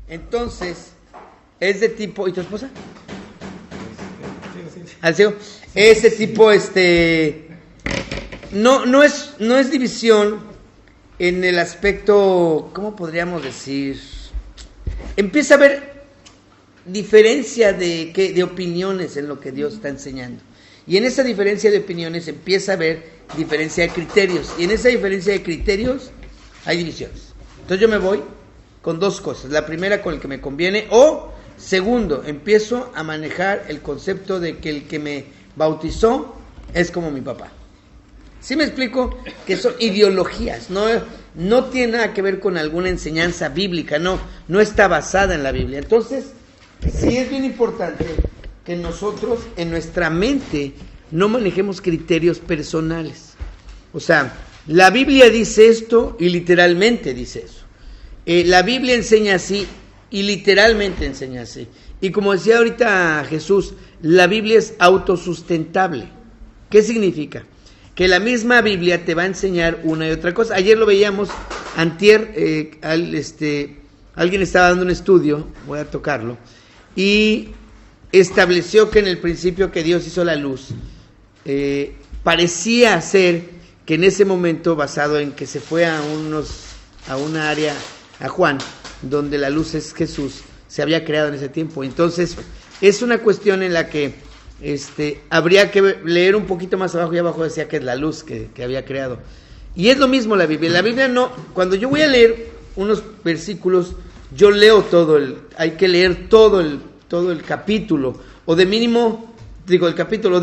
Entonces, es de tipo... ¿Y tu esposa? ¿Al ciego? Ese tipo, no es división en el aspecto, ¿cómo podríamos decir? Empieza a haber diferencia de opiniones en lo que Dios está enseñando. Y en esa diferencia de opiniones empieza a haber diferencia de criterios. Y en esa diferencia de criterios hay divisiones. Entonces yo me voy con dos cosas. La primera, con el que me conviene, o segundo, empiezo a manejar el concepto de que el que me bautizó es como mi papá. ¿Sí me explico? Que son ideologías, no tiene nada que ver con alguna enseñanza bíblica, no está basada en la Biblia. Entonces, sí es bien importante que nosotros en nuestra mente no manejemos criterios personales. O sea, la Biblia dice esto y literalmente dice eso. La Biblia enseña así y literalmente enseña así. Y como decía ahorita Jesús, la Biblia es autosustentable. ¿Qué significa? Que la misma Biblia te va a enseñar una y otra cosa. Ayer lo veíamos, antier, alguien estaba dando un estudio, voy a tocarlo, y estableció que en el principio que Dios hizo la luz, parecía ser que en ese momento, basado en que se fue a una área, a Juan, donde la luz es Jesús, se había creado en ese tiempo. Entonces, es una cuestión en la que habría que leer un poquito más abajo, y abajo decía que es la luz que había creado. Y es lo mismo la Biblia. La Biblia no, cuando yo voy a leer unos versículos, yo leo hay que leer todo el capítulo, o de mínimo, el capítulo,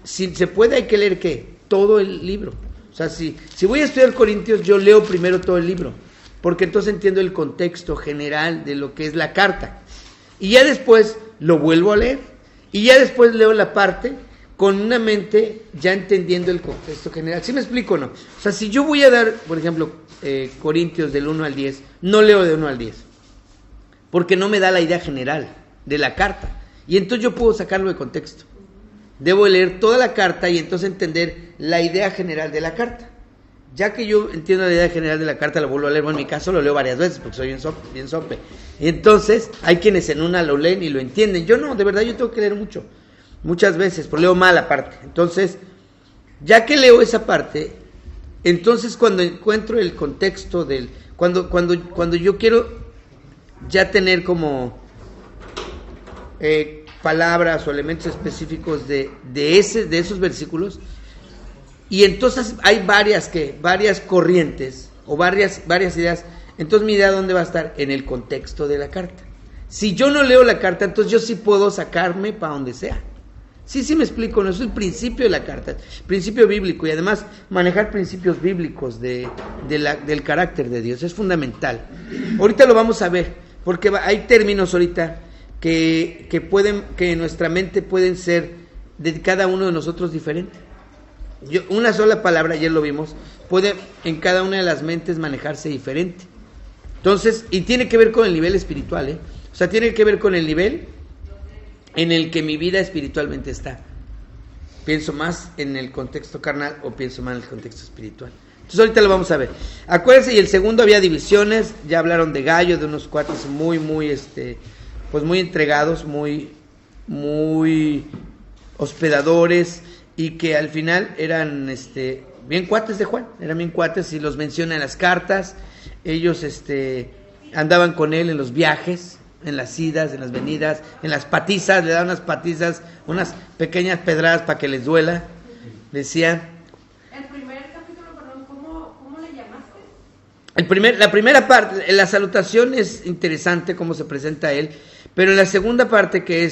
si se puede hay que leer ¿qué? Todo el libro. O sea, si voy a estudiar Corintios, yo leo primero todo el libro, porque entonces entiendo el contexto general de lo que es la carta. Y ya después lo vuelvo a leer. Y ya después leo la parte con una mente ya entendiendo el contexto general. ¿Sí me explico o no? O sea, si yo voy a dar, por ejemplo, Corintios del 1 al 10, no leo de 1 al 10, porque no me da la idea general de la carta. Y entonces yo puedo sacarlo de contexto. Debo leer toda la carta y entonces entender la idea general de la carta. Ya que yo entiendo la idea general de la carta, lo vuelvo a leer. Bueno, en mi caso lo leo varias veces porque soy bien sope. Entonces, hay quienes en una lo leen y lo entienden. Yo no, de verdad yo tengo que leer muchas veces, pero leo mal la parte. Entonces, ya que leo esa parte, entonces cuando encuentro el contexto cuando yo quiero ya tener como palabras o elementos específicos de esos versículos, y entonces hay varias corrientes o varias ideas. Entonces mi idea ¿dónde va a estar? En el contexto de la carta. Si yo no leo la carta, entonces yo sí puedo sacarme para donde sea. Sí me explico, no es el principio de la carta, principio bíblico, y además manejar principios bíblicos del carácter de Dios es fundamental. Ahorita lo vamos a ver, porque hay términos ahorita que en nuestra mente pueden ser de cada uno de nosotros diferente. Una sola palabra, ayer lo vimos, puede en cada una de las mentes manejarse diferente. Entonces, y tiene que ver con el nivel espiritual, O sea, tiene que ver con el nivel en el que mi vida espiritualmente está. ¿Pienso más en el contexto carnal o pienso más en el contexto espiritual? Entonces ahorita lo vamos a ver. Acuérdense, y el segundo había divisiones, ya hablaron de Gallo, de unos cuates muy entregados, muy hospedadores, y que al final eran bien cuates de Juan, eran bien cuates, y los menciona en las cartas. Ellos andaban con él en los viajes, en las idas, en las venidas, en las patizas, le daban unas patizas, unas pequeñas pedradas para que les duela, decían. El primer capítulo, perdón, ¿cómo le llamaste? La primera parte, la salutación es interesante cómo se presenta él, pero en la segunda parte que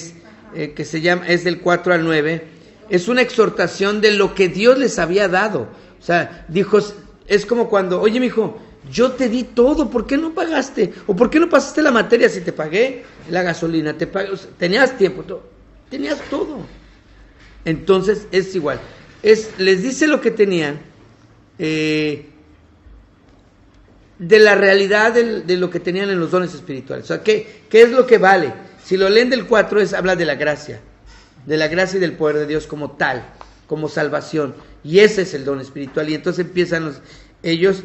se llama, es del 4 al 9, es una exhortación de lo que Dios les había dado. O sea, dijo, es como cuando, oye mijo, yo te di todo, ¿por qué no pagaste? ¿O por qué no pasaste la materia? Si te pagué la gasolina, te pagué, o sea, tenías tiempo, tenías todo. Entonces es igual, les dice lo que tenían, de la realidad de lo que tenían en los dones espirituales. O sea, ¿qué es lo que vale? Si lo leen del 4, habla de la gracia y del poder de Dios como tal, como salvación. Y ese es el don espiritual. Y entonces empiezan ellos,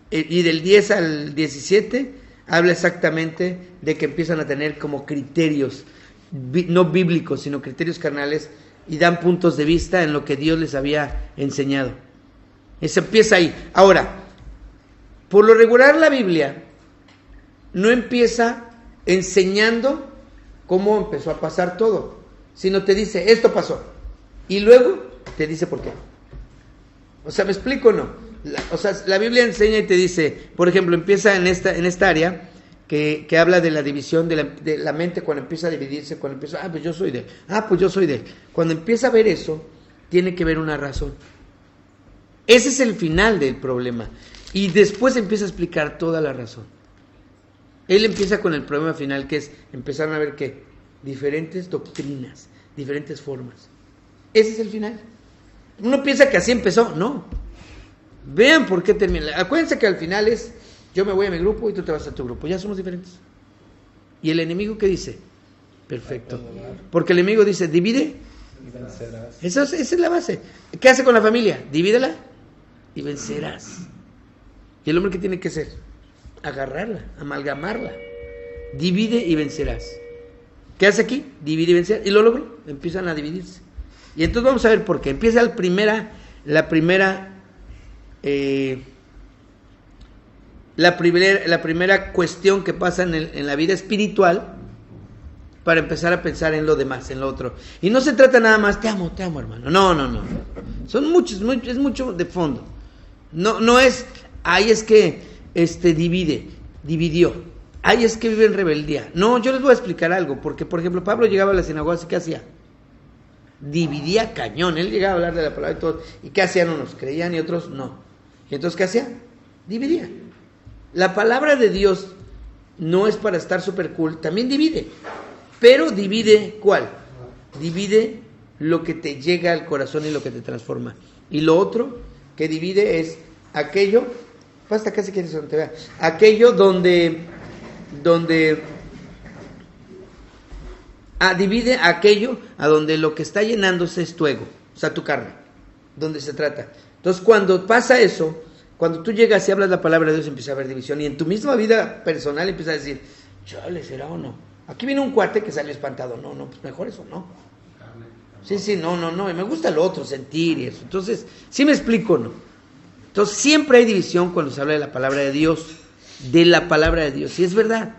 y del 10 al 17, habla exactamente de que empiezan a tener como criterios, no bíblicos, sino criterios carnales, y dan puntos de vista en lo que Dios les había enseñado. Eso empieza ahí. Ahora, por lo regular la Biblia no empieza enseñando cómo empezó a pasar todo, sino te dice, esto pasó, y luego te dice por qué. O sea, ¿me explico o no? La Biblia enseña y te dice, por ejemplo, empieza en esta área que habla de la división de la mente, cuando empieza a dividirse, cuando empieza, pues yo soy de él, pues yo soy de él. Cuando empieza a ver eso, tiene que ver una razón. Ese es el final del problema. Y después empieza a explicar toda la razón. Él empieza con el problema final, que es, empezaron a ver que diferentes doctrinas, diferentes formas. Ese es el final. Uno piensa que así empezó, no. Vean por qué termina. Acuérdense que al final es, yo me voy a mi grupo y tú te vas a tu grupo. Ya somos diferentes. ¿Y el enemigo qué dice? Perfecto. Porque el enemigo dice, divide y vencerás. Esa es la base. ¿Qué hace con la familia? Divídela y vencerás. ¿Y el hombre qué tiene que hacer? Agarrarla, amalgamarla. Divide y vencerás. ¿Qué hace aquí? Divide y vencer. Y lo logró. Empiezan a dividirse. Y entonces vamos a ver por qué. Empieza la primera cuestión que pasa en la vida espiritual, para empezar a pensar en lo demás, en lo otro. Y no se trata nada más, te amo hermano. No. Son muchos, es mucho de fondo. No es, ahí es que dividió. Ahí es que vive en rebeldía. No, yo les voy a explicar algo, porque por ejemplo Pablo llegaba a la sinagoga, ¿y qué hacía? Dividía cañón. Él llegaba a hablar de la palabra y todo. ¿Y qué hacían? Unos creían y otros no. ¿Y entonces qué hacía? Dividía. La palabra de Dios no es para estar super cool, también divide. Pero divide, ¿cuál? Divide lo que te llega al corazón y lo que te transforma. Y lo otro que divide es aquello, basta casi quieres que te vea, aquello donde divide aquello a donde lo que está llenándose es tu ego, o sea, tu carne, donde se trata. Entonces, cuando pasa eso, cuando tú llegas y hablas la palabra de Dios, empieza a haber división, y en tu misma vida personal empieza a decir, chale, ¿será o no? Aquí viene un cuate que salió espantado, no, pues mejor eso, no. Sí, no, y me gusta lo otro, sentir y eso. Entonces, ¿sí me explico o no? Entonces, siempre hay división cuando se habla de la palabra de Dios, y es verdad,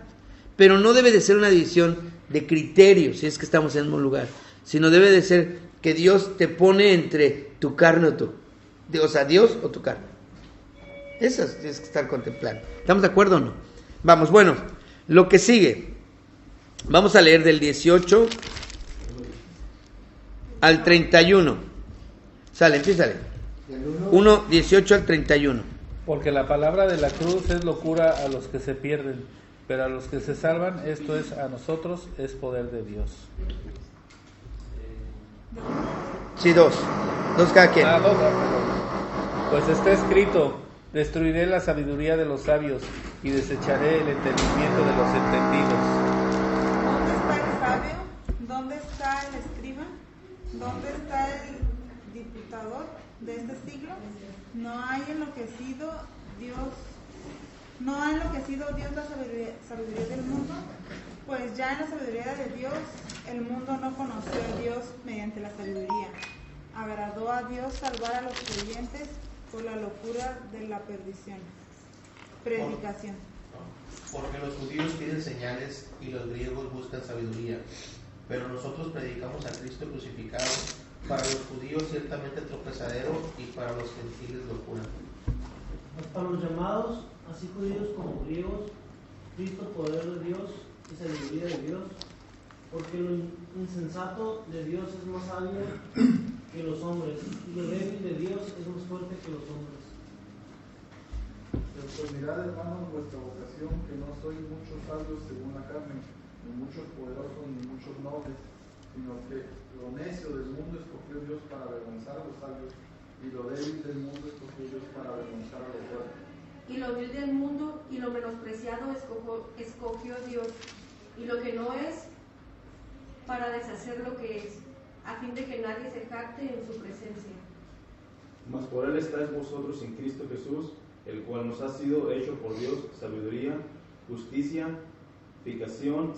pero no debe de ser una división de criterios, si es que estamos en el mismo lugar, sino debe de ser que Dios te pone entre tu carne o tú, o sea, Dios o tu carne. Eso tienes que estar contemplando. ¿Estamos de acuerdo o no? Vamos, bueno, lo que sigue, vamos a leer del 18 al 31. Sale, empieza a leer. 1, 18 al 31. Porque la palabra de la cruz es locura a los que se pierden, pero a los que se salvan, esto es a nosotros, es poder de Dios. Sí, dos cada quien. Dos, perdón. Pues está escrito, destruiré la sabiduría de los sabios y desecharé el entendimiento de los entendidos. ¿Dónde está el sabio? ¿Dónde está el escriba? ¿Dónde está el diputador de este siglo? ¿No ha enloquecido Dios la sabiduría del mundo? Pues ya en la sabiduría de Dios, el mundo no conoció a Dios mediante la sabiduría. Agradó a Dios salvar a los creyentes por la locura de la predicación. Porque los judíos piden señales y los griegos buscan sabiduría, pero nosotros predicamos a Cristo crucificado, para los judíos ciertamente tropezadero y para los gentiles locura. Para los llamados, así judíos como griegos, Cristo poder de Dios y sabiduría de Dios, porque lo insensato de Dios es más sabio que los hombres, y lo débil de Dios es más fuerte que los hombres. Pues mirad, hermanos, vuestra vocación, que no sois muchos sabios según la carne, ni muchos poderosos, ni muchos nobles, sino que lo necio del mundo escogió Dios para avergonzar a los sabios, y lo débil del mundo escogió Dios para avergonzar a los fuertes. Y lo vil del mundo y lo menospreciado escogió Dios, y lo que no es, para deshacer lo que es, a fin de que nadie se jacte en su presencia. Mas por él estáis vosotros en Cristo Jesús, el cual nos ha sido hecho por Dios sabiduría, justicia,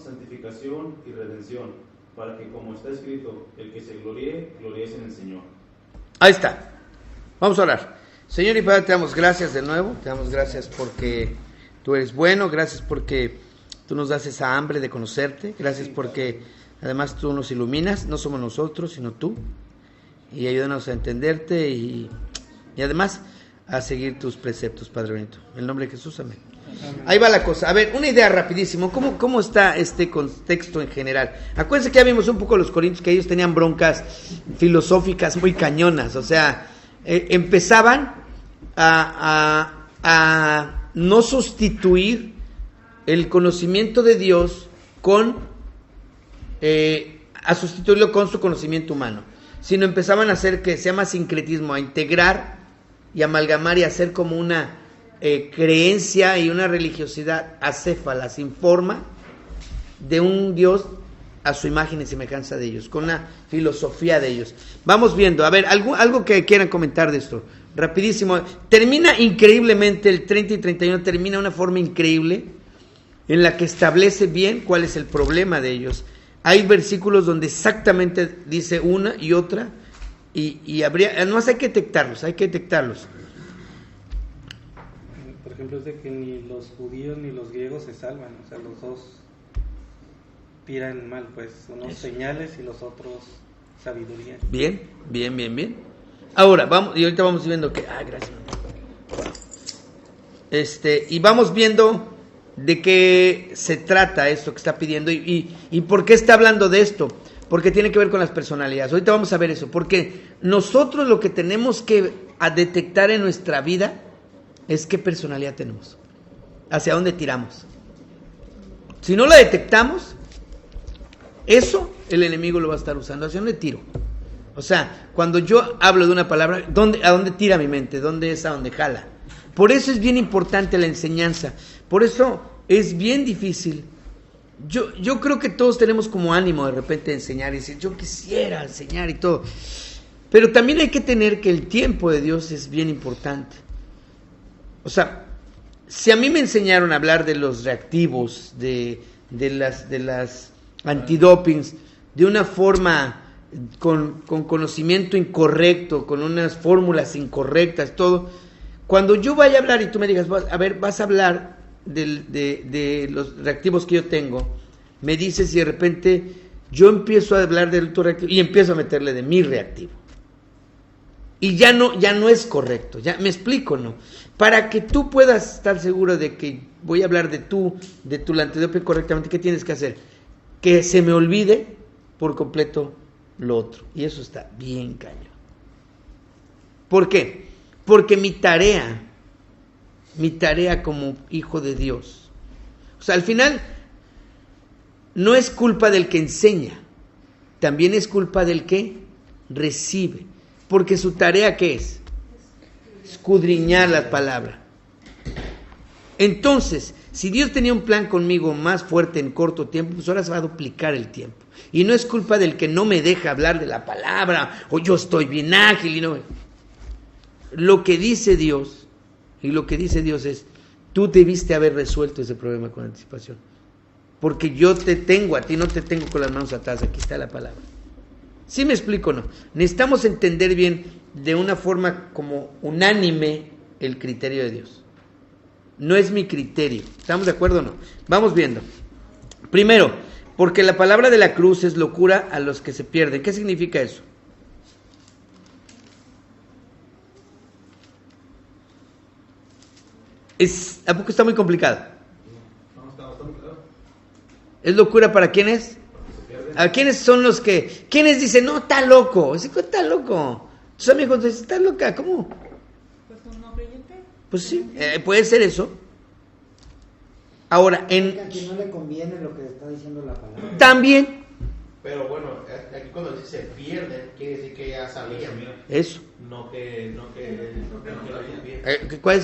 santificación y redención, para que, como está escrito, el que se gloríe, gloríese en el Señor. Ahí está. Vamos a orar. Señor y Padre, te damos gracias de nuevo. Te damos gracias porque tú eres bueno. Gracias porque tú nos das esa hambre de conocerte. Gracias porque además tú nos iluminas. No somos nosotros, sino tú. Y ayúdanos a entenderte y además a seguir tus preceptos, Padre Benito. En el nombre de Jesús, amén. Ahí va la cosa. A ver, una idea rapidísimo. ¿Cómo está este contexto en general? Acuérdense que ya vimos un poco los corintios, que ellos tenían broncas filosóficas muy cañonas. O sea, empezaban a no sustituir el conocimiento de Dios a sustituirlo con su conocimiento humano, sino empezaban a hacer que se llama sincretismo, a integrar y amalgamar y hacer como una creencia y una religiosidad acéfala, sin forma, de un Dios a su imagen y semejanza de ellos, con una filosofía de ellos. Vamos viendo, a ver, algo que quieran comentar de esto, rapidísimo. Termina increíblemente, el 30 y 31 termina de una forma increíble, en la que establece bien cuál es el problema de ellos. Hay versículos donde exactamente dice una y otra, y habría, además hay que detectarlos. Por ejemplo, es de que ni los judíos ni los griegos se salvan, o sea, los dos tiran mal, pues, unos señales y los otros sabiduría. Bien. Ahora, vamos, y ahorita vamos viendo que, gracias. Y vamos viendo de qué se trata esto que está pidiendo y por qué está hablando de esto, porque tiene que ver con las personalidades. Ahorita vamos a ver eso, porque nosotros lo que tenemos que detectar en nuestra vida es qué personalidad tenemos, hacia dónde tiramos. Si no la detectamos, eso el enemigo lo va a estar usando. ¿Hacia dónde tiro? O sea, cuando yo hablo de una palabra, ¿a dónde tira mi mente? ¿Dónde es a dónde jala? Por eso es bien importante la enseñanza. Por eso es bien difícil. Yo creo que todos tenemos como ánimo de repente de enseñar y decir, yo quisiera enseñar y todo. Pero también hay que tener que el tiempo de Dios es bien importante. O sea, si a mí me enseñaron a hablar de los reactivos, de las antidopings, de una forma con conocimiento incorrecto, con unas fórmulas incorrectas, todo, cuando yo vaya a hablar y tú me digas, vas a hablar de los reactivos que yo tengo, me dices y de repente yo empiezo a hablar del tu reactivo y empiezo a meterle de mi reactivo. Y ya no es correcto, ya me explico, ¿no? Para que tú puedas estar seguro de que voy a hablar de tu antidoping correctamente, ¿qué tienes que hacer? Que se me olvide por completo lo otro. Y eso está bien cañón. ¿Por qué? Porque mi tarea como hijo de Dios, o sea, al final no es culpa del que enseña, también es culpa del que recibe. Porque su tarea, ¿qué es? Escudriñar la palabra. Entonces, si Dios tenía un plan conmigo más fuerte en corto tiempo, pues ahora se va a duplicar el tiempo. Y no es culpa del que no me deja hablar de la palabra, o yo estoy bien ágil y no. Lo que dice Dios, es, tú debiste haber resuelto ese problema con anticipación. Porque yo te tengo a ti, no te tengo con las manos atadas, aquí está la palabra. ¿Sí me explico o no? Necesitamos entender bien, de una forma como unánime, el criterio de Dios. No es mi criterio. ¿Estamos de acuerdo o no? Vamos viendo. Primero, porque la palabra de la cruz es locura a los que se pierden. ¿Qué significa eso? ¿A poco está muy complicado? No, está bastante claro. ¿Es locura para quiénes? ¿A quiénes son los que? ¿Quiénes dicen, no, está loco? Está loco. Tus amigos dicen, está loca, ¿cómo? Pues un no creyente. Pues sí, puede ser eso. Ahora, A quien no le conviene lo que está diciendo la palabra. también, Pero bueno, aquí cuando dice se pierden, quiere decir que ya sabían. eso. No que lo supieran.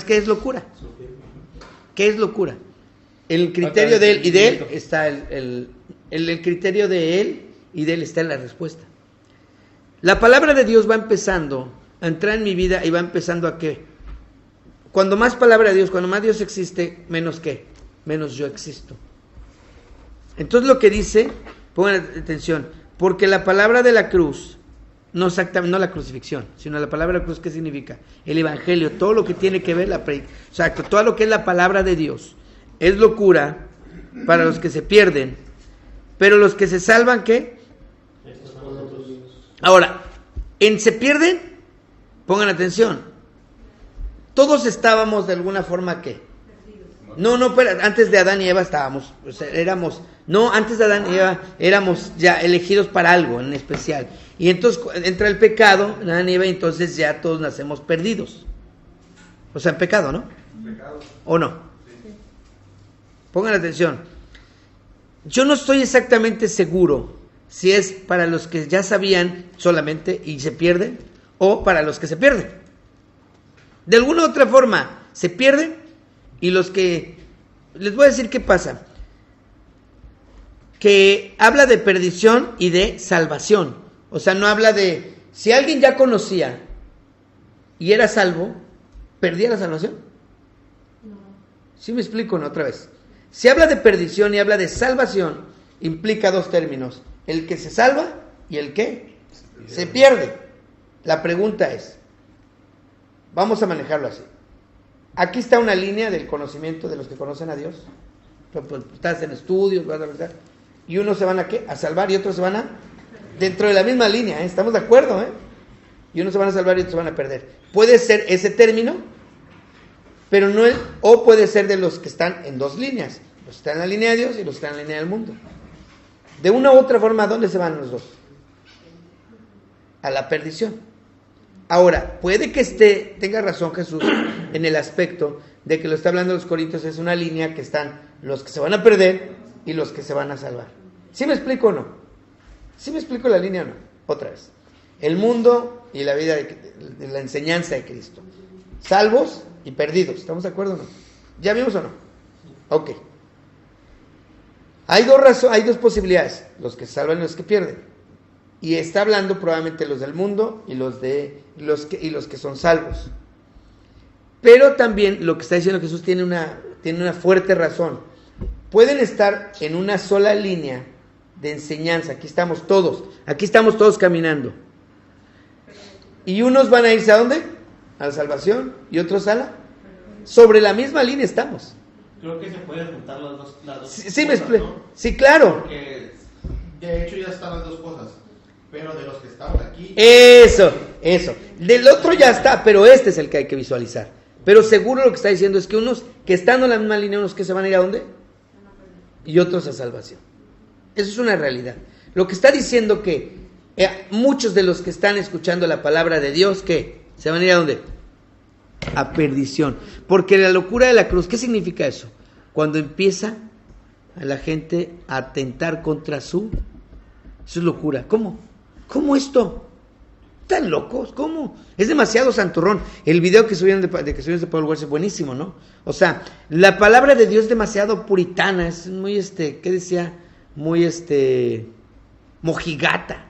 ¿Qué es locura? ¿Qué es locura? El criterio de él, y de él está el criterio de él y de Él está la respuesta. La palabra de Dios va empezando a entrar en mi vida y va empezando a ¿qué? Cuando más palabra de Dios, cuando más Dios existe, menos ¿qué? Menos yo existo. Entonces lo que dice, pongan atención, porque la palabra de la cruz, no exactamente, no la crucifixión, sino la palabra de la cruz, ¿qué significa? El evangelio, todo lo que tiene que ver, exacto, todo lo que es la palabra de Dios, es locura para los que se pierden, pero los que se salvan, ¿qué? Ahora, en se pierden, pongan atención, todos estábamos de alguna forma, ¿qué? No, pero antes de Adán y Eva estábamos, o sea, antes de Adán y Eva éramos ya elegidos para algo en especial. Y entonces entra el pecado en Adán y Eva y entonces ya todos nacemos perdidos. O sea, en pecado, ¿no? Pecado. ¿O no? Sí. Pongan atención. Yo no estoy exactamente seguro si es para los que ya sabían solamente y se pierden o para los que se pierden. De alguna u otra forma se pierden y los que... Les voy a decir qué pasa. Que habla de perdición y de salvación. O sea, no habla de... Si alguien ya conocía y era salvo, ¿perdía la salvación? No. ¿Sí me explico? No, otra vez. Si habla de perdición y habla de salvación, implica dos términos. El que se salva y el que se pierde. La pregunta es, vamos a manejarlo así. Aquí está una línea del conocimiento de los que conocen a Dios. Estás en estudios, ¿verdad? Y unos se van a ¿qué? A salvar y otros se van a... Dentro de la misma línea, ¿eh? Estamos de acuerdo, ¿eh? Y unos se van a salvar y otros se van a perder. Puede ser ese término, pero no es... O puede ser de los que están en dos líneas. Los que están en la línea de Dios y los que están en la línea del mundo. De una u otra forma, ¿a dónde se van los dos? A la perdición. Ahora, puede que tenga razón Jesús en el aspecto de que lo está hablando los Corintios, es una línea que están los que se van a perder y los que se van a salvar. ¿Sí me explico o no? ¿Sí me explico la línea o no? Otra vez. El mundo y la vida de la enseñanza de Cristo. Salvos y perdidos. ¿Estamos de acuerdo o no? ¿Ya vimos o no? Ok. Hay dos posibilidades. Los que se salvan y los que pierden. Y está hablando probablemente los del mundo y los que son salvos. Pero también lo que está diciendo Jesús tiene una fuerte razón. Pueden estar en una sola línea de enseñanza. Aquí estamos todos caminando. Y unos van a irse ¿a dónde? A la salvación y otros a la... Sobre la misma línea estamos. Creo que se pueden juntar las dos sí, me explico. ¿No? Sí, claro. Porque de hecho ya están las dos cosas. Pero de los que estamos aquí... Eso. Del otro ya está, pero este es el que hay que visualizar. Pero seguro lo que está diciendo es que unos que están en la misma línea, unos que se van a ir ¿a dónde? Y otros a salvación. Eso es una realidad. Lo que está diciendo que muchos de los que están escuchando la palabra de Dios, ¿qué? ¿Se van a ir a dónde? A perdición. Porque la locura de la cruz, ¿qué significa eso? Cuando empieza a la gente a atentar contra su... Eso es locura. ¿Cómo esto? ¿Están locos? ¿Cómo? Es demasiado santurrón. El video que subieron de Paul Wells es buenísimo, ¿no? O sea, la palabra de Dios es demasiado puritana, es muy, ¿qué decía? Muy, mojigata.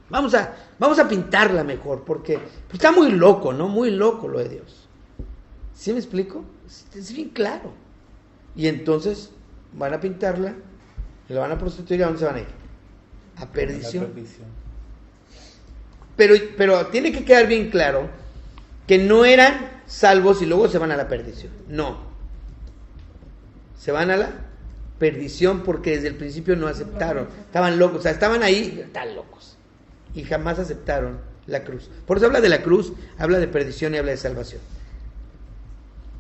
Vamos a pintarla mejor, porque pues, está muy loco, ¿no? Muy loco lo de Dios. ¿Sí me explico? Es bien claro. Y entonces van a pintarla, y la van a prostituir, ¿y a dónde se van a ir? A perdición. Pero tiene que quedar bien claro que no eran salvos y luego se van a la perdición. No. Se van a la perdición porque desde el principio no aceptaron. Estaban locos, o sea, estaban ahí, estaban locos. Y jamás aceptaron la cruz. Por eso habla de la cruz, habla de perdición y habla de salvación.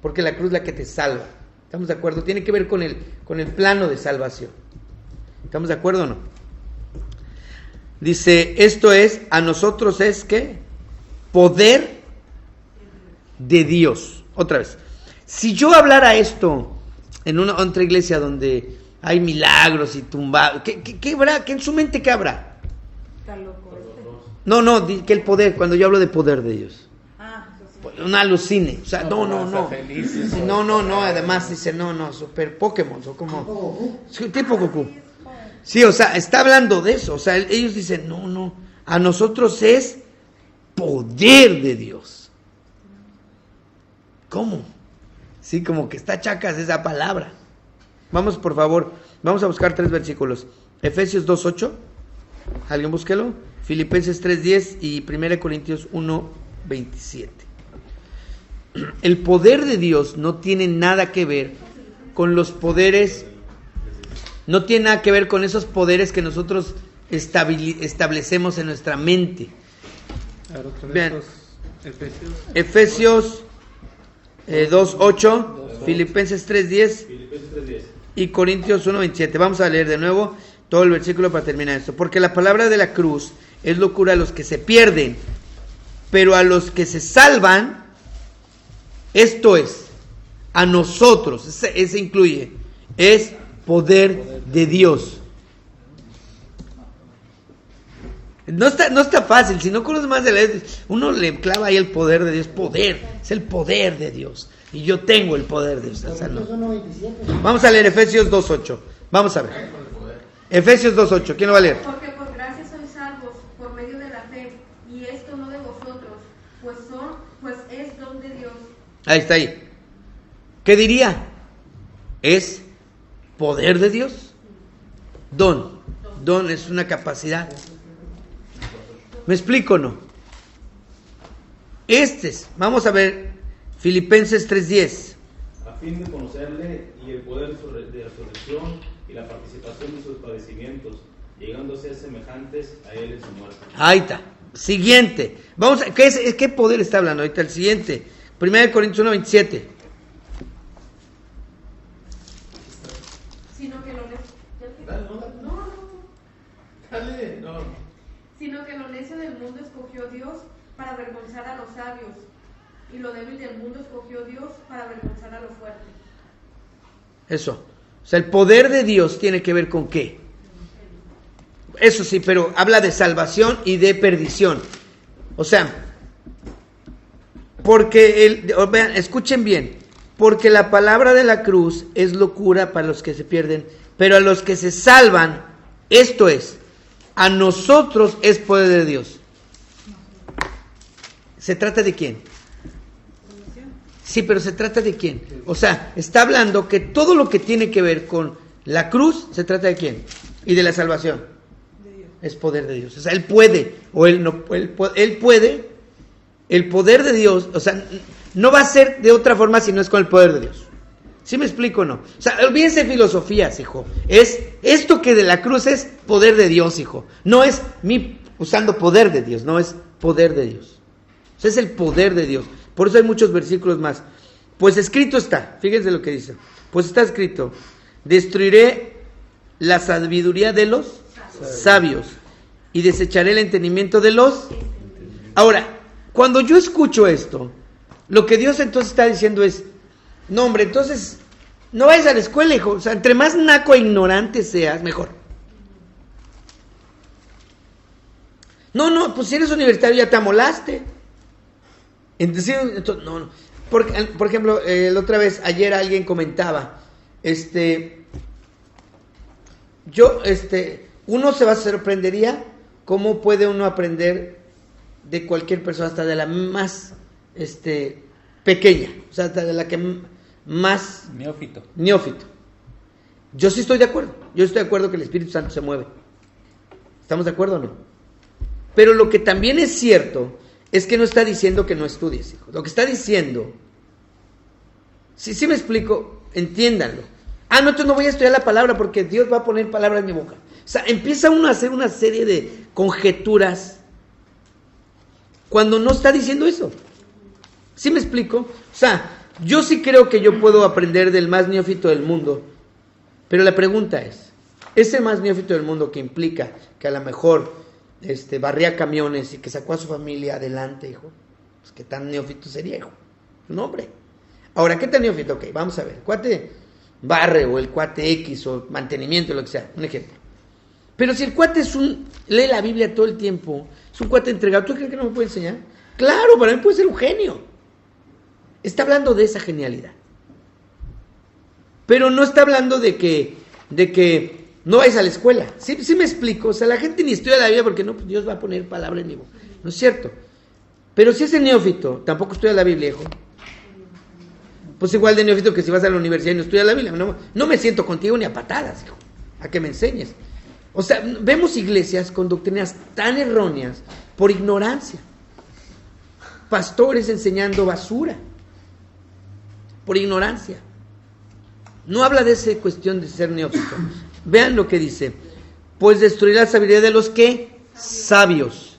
Porque la cruz es la que te salva. ¿Estamos de acuerdo? Tiene que ver con el plano de salvación. ¿Estamos de acuerdo o no? Dice, esto es, a nosotros es, ¿qué? Poder de Dios. Otra vez. Si yo hablara esto en otra iglesia donde hay milagros y tumbados, ¿qué habrá? ¿Qué en su mente qué habrá? Está loco. No, que el poder, cuando yo hablo de poder de Dios. Una alucine. O sea, no. Sí, no, además dice, no, super Pokémon, o como tipo Goku. Sí, o sea, está hablando de eso. O sea, ellos dicen, no, a nosotros es poder de Dios. ¿Cómo? Sí, como que está chacas esa palabra. Vamos, por favor, vamos a buscar 3 versículos. Efesios 2:8, alguien búsquelo. Filipenses 3:10 y 1 Corintios 1:27. El poder de Dios no tiene nada que ver con los poderes, no tiene nada que ver con esos poderes que nosotros establecemos en nuestra mente. A ver, otra vez Vean, los Efesios 2:8, Filipenses 3:10 Filipenses 3:10. y Corintios 1:27. Vamos a leer de nuevo todo el versículo para terminar esto. Porque la palabra de la cruz es locura a los que se pierden, pero a los que se salvan, esto es, a nosotros, ese incluye, es poder de Dios. No está fácil, si no conoces más de la ley, uno le clava ahí el poder de Dios, es el poder de Dios. Y yo tengo el poder de Dios. O sea, no. Vamos a leer Efesios 2:8. Vamos a ver. Efesios 2:8. ¿Quién lo va a leer? Porque por gracia sois salvos por medio de la fe, y esto no de vosotros, pues es don de Dios. Ahí está ahí. ¿Qué diría? Es poder de Dios. Don es una capacidad. ¿Me explico o no? Vamos a ver Filipenses 3:10. A fin de conocerle y el poder de su resurrección y la participación de sus padecimientos, llegando a ser semejantes a él en su muerte. Ahí está. Siguiente. ¿Qué poder está hablando ahorita? El siguiente. 1 Corintios 1:27. Sino que lo necio del mundo escogió Dios para avergonzar a los sabios, y lo débil del mundo escogió Dios para avergonzar a lo fuerte. Eso. O sea, el poder de Dios tiene que ver con qué. Eso sí, pero habla de salvación y de perdición. O sea, vean, escuchen bien, porque la palabra de la cruz es locura para los que se pierden, pero a los que se salvan, esto es, a nosotros es poder de Dios. ¿Se trata de quién? Sí, pero ¿se trata de quién? O sea, está hablando que todo lo que tiene que ver con la cruz, ¿se trata de quién? Y de la salvación. Es poder de Dios. O sea, Él puede, o Él no, Él puede, el poder de Dios, o sea, no va a ser de otra forma si no es con el poder de Dios. ¿Sí me explico o no? O sea, olvídense filosofías, hijo. Es esto que de la cruz es poder de Dios, hijo. No es mí usando poder de Dios, no es poder de Dios. O sea, es el poder de Dios. Por eso hay muchos versículos más. Pues escrito está, fíjense lo que dice. Pues está escrito, destruiré la sabiduría de los sabios y desecharé el entendimiento de los... Ahora, cuando yo escucho esto, lo que Dios entonces está diciendo es, no hombre, entonces no vayas a la escuela, hijo. O sea, entre más naco e ignorante seas, mejor. No, pues si eres universitario ya te amolaste. Entonces, no. Por ejemplo, la otra vez, ayer alguien comentaba, uno se sorprendería cómo puede uno aprender de cualquier persona, hasta de la más, pequeña, o sea, hasta de la que más... Neófito. Yo sí estoy de acuerdo. Yo estoy de acuerdo que el Espíritu Santo se mueve. ¿Estamos de acuerdo o no? Pero lo que también es cierto es que no está diciendo que no estudies, hijo. Lo que está diciendo, si me explico, entiéndanlo. No, entonces no voy a estudiar la palabra porque Dios va a poner palabras en mi boca. O sea, empieza uno a hacer una serie de conjeturas cuando no está diciendo eso. ¿Sí me explico? O sea, yo sí creo que yo puedo aprender del más neófito del mundo, pero la pregunta es, ese más neófito del mundo que implica que a lo mejor barría camiones y que sacó a su familia adelante, hijo, pues qué tan neófito sería, hijo. No, hombre. Ahora, ¿qué tan neófito? Ok, vamos a ver. El cuate barre o el cuate X o mantenimiento, lo que sea, un ejemplo. Pero si el cuate lee la Biblia todo el tiempo, es un cuate entregado, ¿tú crees que no me puede enseñar? Claro, para mí puede ser un genio. Está hablando de esa genialidad. Pero no está hablando de que no vayas a la escuela. ¿Sí me explico? O sea, la gente ni estudia la Biblia porque no, pues Dios va a poner palabra en mi boca. No es cierto. Pero si es el neófito, tampoco estudia la Biblia, hijo. Pues igual de neófito que si vas a la universidad y no estudias la Biblia. No me siento contigo ni a patadas, hijo, a que me enseñes. O sea, vemos iglesias con doctrinas tan erróneas por ignorancia. Pastores enseñando basura por ignorancia. No habla de esa cuestión de ser neófito. Vean lo que dice. Pues destruirá la sabiduría de los que sabios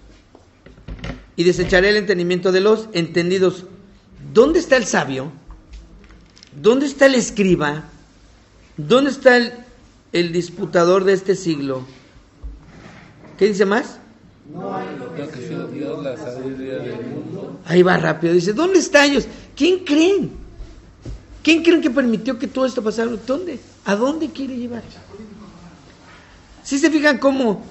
y desecharé el entendimiento de los entendidos. ¿Dónde está el sabio? ¿Dónde está el escriba? ¿Dónde está el disputador de este siglo? ¿Qué dice más? Lo que hizo Dios, la sabiduría del mundo. Ahí va rápido. Dice, ¿dónde están ellos? ¿Quién creen? ¿Quién creen que permitió que todo esto pasara? ¿Dónde? ¿A dónde quiere llevar? ¿Sí se fijan cómo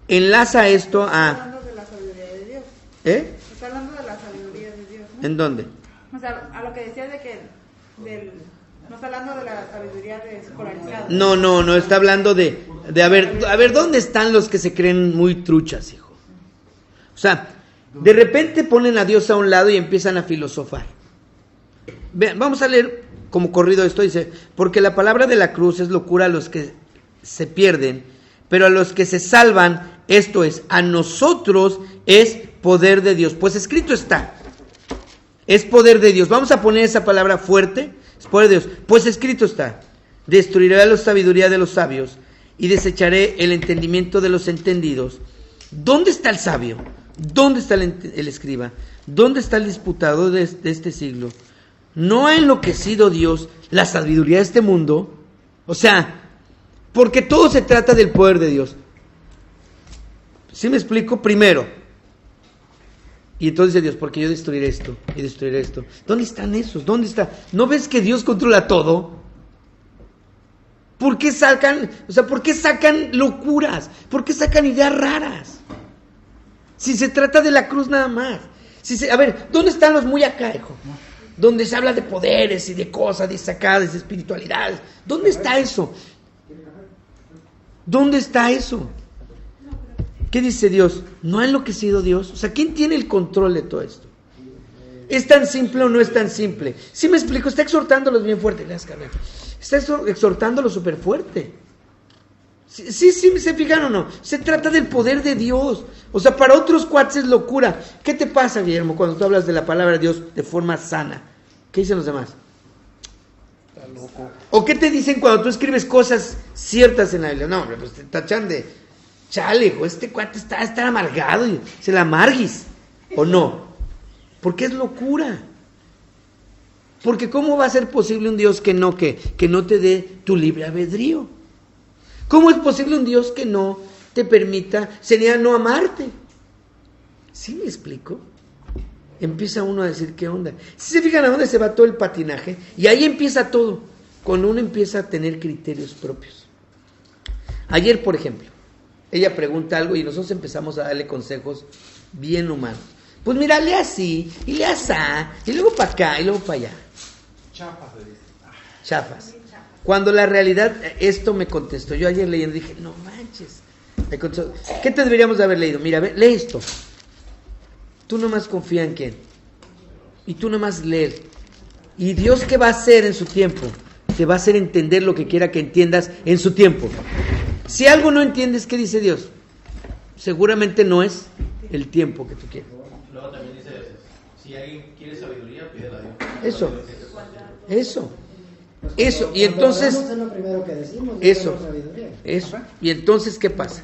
enlaza esto a... Está hablando de la sabiduría de Dios. Está hablando de la sabiduría de Dios, ¿no? ¿En dónde? O sea, a lo que decías de que no está hablando de la sabiduría de escolarizada. No, está hablando de a ver, ¿dónde están los que se creen muy truchas, hijo? O sea, de repente ponen a Dios a un lado y empiezan a filosofar. Vean, vamos a leer como corrido esto, dice, porque la palabra de la cruz es locura a los que se pierden, pero a los que se salvan, esto es, a nosotros es poder de Dios. Pues escrito está, es poder de Dios. Vamos a poner esa palabra fuerte, es poder de Dios. Pues escrito está, destruiré la sabiduría de los sabios y desecharé el entendimiento de los entendidos. ¿Dónde está el sabio? ¿Dónde está el escriba? ¿Dónde está el disputador de este siglo? ¿No ha enloquecido Dios la sabiduría de este mundo? O sea, porque todo se trata del poder de Dios. ¿Sí me explico? Primero. Y entonces dice Dios, porque yo destruiré esto y destruiré esto. ¿Dónde están esos? ¿Dónde está? ¿No ves que Dios controla todo? ¿Por qué sacan locuras? ¿Por qué sacan ideas raras? Si se trata de la cruz nada más. A ver, ¿dónde están los muy acá, hijo? Donde se habla de poderes y de cosas, de sacadas, de espiritualidades. ¿Dónde está eso? ¿Dónde está eso? ¿Qué dice Dios? ¿No ha enloquecido Dios? O sea, ¿quién tiene el control de todo esto? ¿Es tan simple o no es tan simple? ¿Sí me explico? Está exhortándolos bien fuerte. Está exhortándolos súper fuerte. Sí, ¿se fijan o no? Se trata del poder de Dios. O sea, para otros cuates es locura. ¿Qué te pasa, Guillermo, cuando tú hablas de la palabra de Dios de forma sana? ¿Qué dicen los demás? Está loco. ¿O qué te dicen cuando tú escribes cosas ciertas en la Biblia? No, hombre, pues te tachan de chale, hijo, este cuate está amargado y se la amarguis. ¿O no? Porque es locura. Porque ¿cómo va a ser posible un Dios que no te dé tu libre albedrío? ¿Cómo es posible un Dios que no te permita, sería no amarte? ¿Sí me explico? Empieza uno a decir, ¿qué onda? Si se fijan a dónde se va todo el patinaje, y ahí empieza todo, cuando uno empieza a tener criterios propios. Ayer, por ejemplo, ella pregunta algo y nosotros empezamos a darle consejos bien humanos. Pues mira, lee así, y lee así, y luego para acá, y luego para allá. Chafas. Cuando la realidad, esto me contestó. Yo ayer leyendo dije, no manches. Me contestó, ¿qué te deberíamos de haber leído? Mira, lee esto. Tú nomás confía en quién. Y tú nomás leer. Y Dios, ¿qué va a hacer en su tiempo? Te va a hacer entender lo que quiera que entiendas en su tiempo. Si algo no entiendes, ¿qué dice Dios? Seguramente no es el tiempo que tú quieres. Luego también dice, si alguien quiere sabiduría, pídela a Dios. Eso, y entonces, eso, y entonces, ¿qué pasa?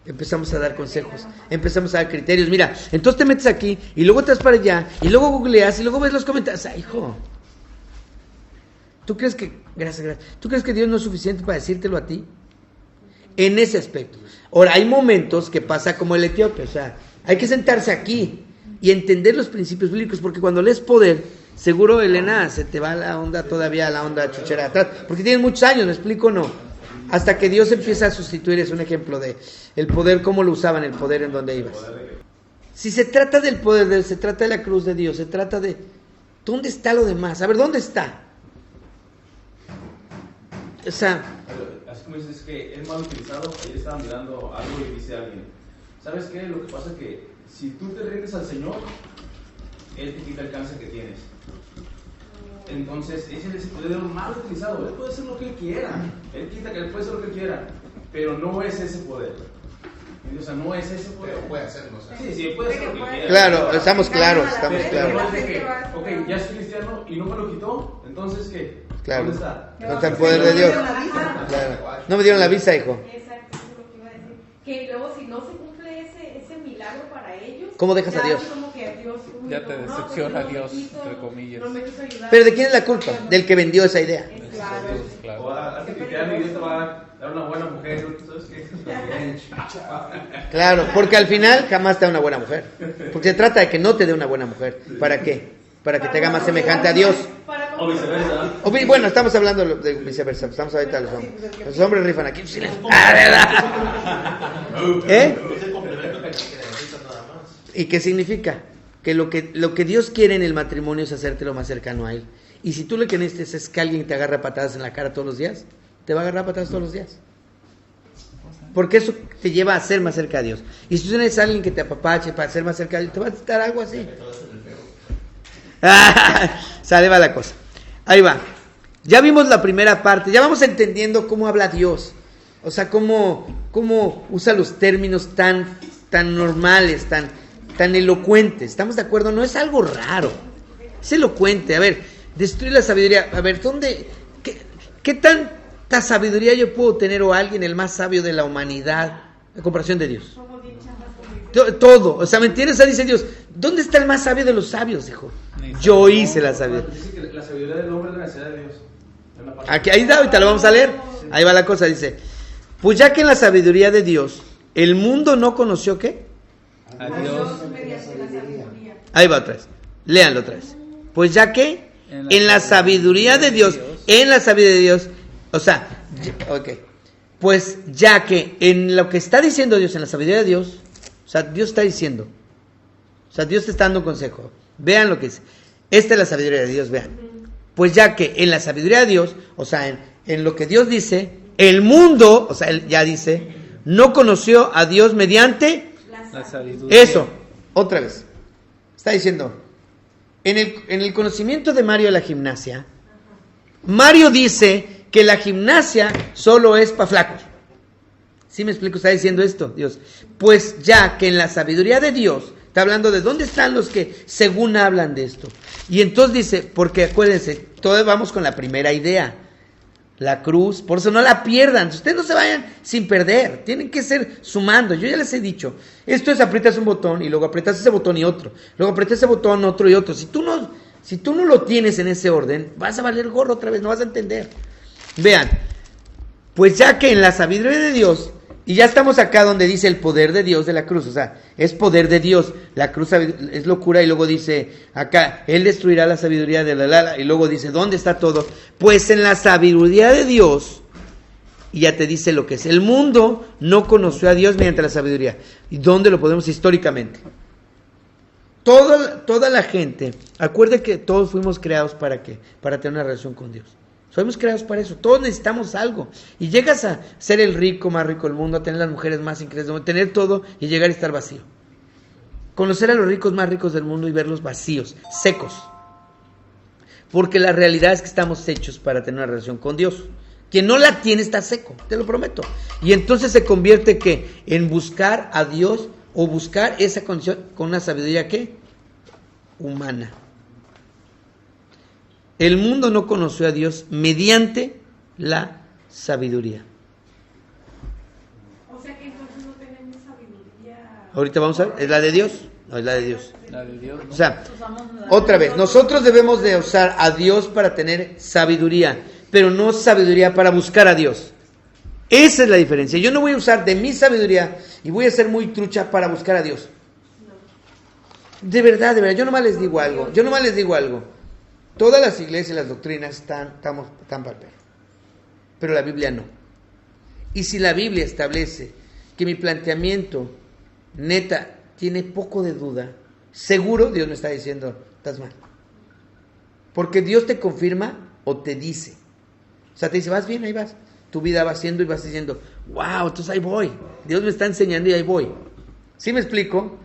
Empezamos a dar consejos, empezamos a dar criterios. Mira, entonces te metes aquí, y luego te vas para allá, y luego googleas, y luego ves los comentarios. ¡Ay, hijo! ¿Tú crees que, gracias, ¿tú crees que Dios no es suficiente para decírtelo a ti? En ese aspecto. Ahora, hay momentos que pasa como el etíope, o sea, hay que sentarse aquí y entender los principios bíblicos, porque cuando lees poder, seguro, Elena, se te va la onda todavía, la onda chuchera atrás, porque tienes muchos años, ¿me explico o no? Hasta que Dios empieza a sustituir, es un ejemplo de el poder, cómo lo usaban, el poder en donde ibas. Si se trata del poder de Dios, se trata de la cruz de Dios, se trata de, ¿dónde está lo demás? A ver, ¿dónde está? O sea, así como dices que es mal utilizado, ayer estaba mirando algo y dice alguien, ¿sabes qué? Lo que pasa es que si tú te rindes al Señor, Él te quita el cáncer que tienes. Entonces, ese es el poder mal utilizado. Él puede hacer lo que Él quiera. Él puede hacer lo que Él quiera, pero no es ese poder. O sea, no es ese poder. Pero puede hacerlo, o sea. Sí, puede hacer lo que quiera. Claro, estamos claros. Pero no es de que, ok, ya soy cristiano y no me lo quitó, entonces ¿qué? Claro. ¿Dónde está? ¿Dónde está el poder de Dios? Claro. No me dieron la visa, hijo. Exacto, eso es lo que iba a decir. Que luego si no se cumple ese milagro para ellos, ¿Cómo dejas a Dios? Como que Dios Ya te decepciona Dios, entre comillas. No me quiso ayudar. Pero ¿de quién es la culpa? Del que vendió esa idea. Claro. O antes que cristiano y Dios te va a dar una buena mujer, ¿sabes qué? Claro, porque al final jamás te da una buena mujer. Porque se trata de que no te dé una buena mujer. ¿Para qué? Para que te haga más semejante a Dios. O viceversa. Bueno, estamos hablando de viceversa. Estamos ahorita los hombres. Los hombres rifan aquí. ¿Eh? Es el complemento que necesitas nada más. ¿Y qué significa? Que lo que Dios quiere en el matrimonio es hacerte lo más cercano a Él. Y si tú lo que necesitas es que alguien te agarre patadas en la cara todos los días, te va a agarrar patadas todos los días. Porque eso te lleva a ser más cerca de Dios. Y si tú tienes a alguien que te apapache para ser más cerca de Dios, te va a estar algo así. Sale va la cosa. Ahí va. Ya vimos la primera parte. Ya vamos entendiendo cómo habla Dios. O sea, cómo usa los términos tan normales, tan elocuentes. ¿Estamos de acuerdo? No es algo raro. Es elocuente. A ver, destruir la sabiduría. A ver, ¿qué tanta sabiduría yo puedo tener o alguien, el más sabio de la humanidad, en comparación de Dios? Todo. O sea, ¿me entiendes? O sea, dice Dios, ¿dónde está el más sabio de los sabios? Dijo, yo hice la sabiduría. Dice que la sabiduría del hombre es la necesidad de Dios. Aquí, ahí está, ahorita lo vamos a leer. Ahí va la cosa, dice, pues ya que en la sabiduría de Dios, el mundo no conoció ¿qué? A Dios. Ahí va otra vez. Léanlo otra vez. Pues ya que en la sabiduría de Dios, o sea, pues ya que en lo que está diciendo Dios, en la sabiduría de Dios, o sea, Dios está diciendo, o sea, Dios te está dando un consejo. Vean lo que dice. Esta es la sabiduría de Dios, vean. Pues ya que en la sabiduría de Dios, o sea, en lo que Dios dice, el mundo, o sea, él ya dice, no conoció a Dios mediante la sabiduría. Eso, otra vez. Está diciendo, en el conocimiento de Mario de la gimnasia, Mario dice que la gimnasia solo es para flacos. ¿Sí me explico? Está diciendo esto, Dios. Pues ya que en la sabiduría de Dios, está hablando de dónde están los que según hablan de esto. Y entonces dice, porque acuérdense, todos vamos con la primera idea. La cruz, por eso no la pierdan. Ustedes no se vayan sin perder. Tienen que ser sumando. Yo ya les he dicho, esto es aprietas un botón y luego aprietas ese botón y otro. Luego aprietas ese botón, otro y otro. Si tú no lo tienes en ese orden, vas a valer gorro otra vez, no vas a entender. Vean, pues ya que en la sabiduría de Dios, y ya estamos acá donde dice el poder de Dios de la cruz, o sea, es poder de Dios, la cruz es locura, y luego dice acá, Él destruirá la sabiduría de la y luego dice, ¿dónde está todo? Pues en la sabiduría de Dios, y ya te dice lo que es, el mundo no conoció a Dios mediante la sabiduría. ¿Y dónde lo podemos históricamente? Toda la gente, acuerde que todos fuimos creados ¿para qué? Para tener una relación con Dios. Fuimos creados para eso, todos necesitamos algo. Y llegas a ser el rico más rico del mundo, a tener las mujeres más increíbles del mundo, tener todo y llegar a estar vacío. Conocer a los ricos más ricos del mundo y verlos vacíos, secos. Porque la realidad es que estamos hechos para tener una relación con Dios. Quien no la tiene está seco, te lo prometo. Y entonces se convierte ¿qué? En buscar a Dios o buscar esa condición con una sabiduría ¿qué? Humana. El mundo no conoció a Dios mediante la sabiduría. O sea que entonces no tenemos sabiduría. Ahorita vamos a ver, ¿es la de Dios? No, es la de Dios. La de Dios, ¿no? O sea, otra vez, nosotros debemos de usar a Dios para tener sabiduría, pero no sabiduría para buscar a Dios. Esa es la diferencia. Yo no voy a usar de mi sabiduría y voy a ser muy trucha para buscar a Dios. De verdad, yo nomás les digo algo. Todas las iglesias y las doctrinas están para el perro, pero la Biblia no. Y si la Biblia establece que mi planteamiento, neta, tiene poco de duda, seguro Dios me está diciendo, estás mal. Porque Dios te confirma o te dice. O sea, te dice, vas bien, ahí vas. tu vida va siendo y vas diciendo, wow, entonces ahí voy. Dios me está enseñando y ahí voy. ¿Sí me explico?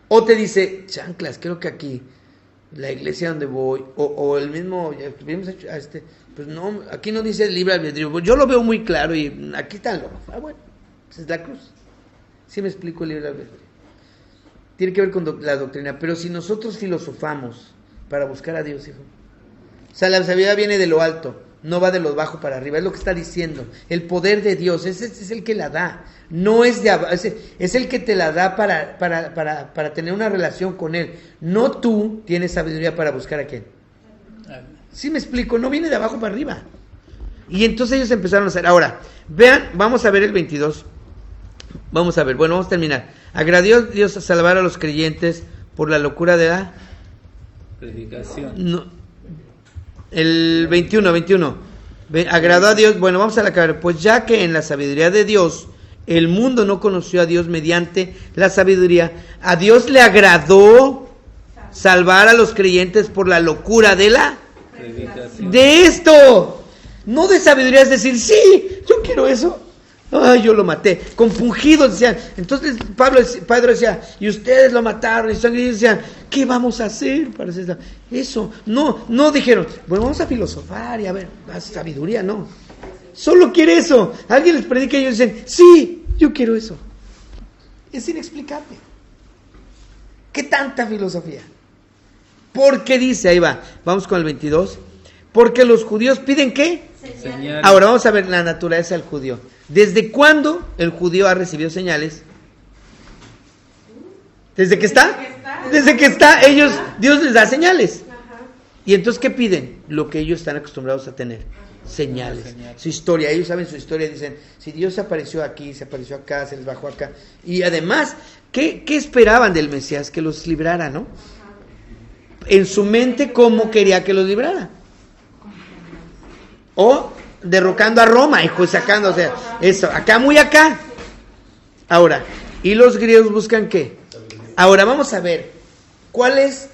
O te dice, chanclas, creo que aquí, la iglesia donde voy, o el mismo, pues no, aquí no dice libre albedrío. Yo lo veo muy claro y aquí están los. Bueno, esa es la cruz. ¿Sí me explico el libre albedrío? Tiene que ver con la doctrina, pero si nosotros filosofamos para buscar a Dios, hijo, o sea, la sabiduría viene de lo alto, no va de lo bajo para arriba, es lo que está diciendo. El poder de Dios, ese es el que la da, no es es el que te la da para tener una relación con Él. No tú tienes sabiduría para buscar a quién. ¿Sí me explico? No viene de abajo para arriba. Y entonces ellos empezaron a hacer. Ahora, vean, vamos a ver el 22. Vamos a ver, bueno, vamos a terminar. Agradó Dios a salvar a los creyentes por la locura de la predicación. No. El 21. Agradó a Dios, bueno, vamos a la cabeza. Pues ya que en la sabiduría de Dios el mundo no conoció a Dios mediante la sabiduría, a Dios le agradó salvar a los creyentes por la locura de la Predicación. de esto. No de sabiduría, es decir, sí, yo quiero eso. Ay, yo lo maté. Compungidos decían. Entonces Pedro decía, y ustedes lo mataron. Y ellos decían, ¿qué vamos a hacer para hacer eso? No dijeron, bueno, vamos a filosofar y a ver, sabiduría, no. Solo quiere eso. Alguien les predica y ellos dicen, sí, yo quiero eso. Es inexplicable. ¿Qué tanta filosofía? Porque dice, ahí va, vamos con el 22. Porque los judíos piden ¿qué? Señales. Ahora vamos a ver la naturaleza del judío. ¿Desde cuándo el judío ha recibido señales? ¿Desde que está? Desde que está, Dios les da señales. Y entonces, ¿qué piden? Lo que ellos están acostumbrados a tener. Señales. Su historia, ellos saben su historia, dicen, si Dios se apareció aquí, se apareció acá, se les bajó acá. Y además, ¿qué esperaban del Mesías? Que los librara, ¿no? En su mente, ¿cómo quería que los librara? O derrocando a Roma, hijo, sacando, o sea, eso, acá, muy acá. Ahora, ¿y los griegos buscan qué? Ahora, vamos a ver, ¿cuál es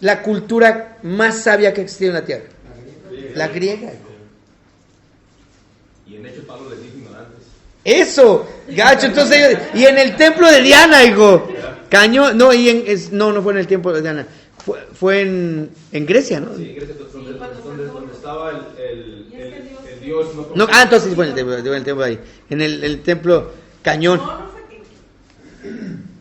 la cultura más sabia que ha existido en la tierra? La griega. Y en hecho Pablo les dijo ignorantes. Eso, gacho, entonces ellos, y en el templo de Diana, hijo, cañón, no, no fue en el templo de Diana, fue en Grecia, ¿no? Sí, en Grecia, donde estaba el Dios. No, entonces, bueno, el templo ahí, en el templo cañón.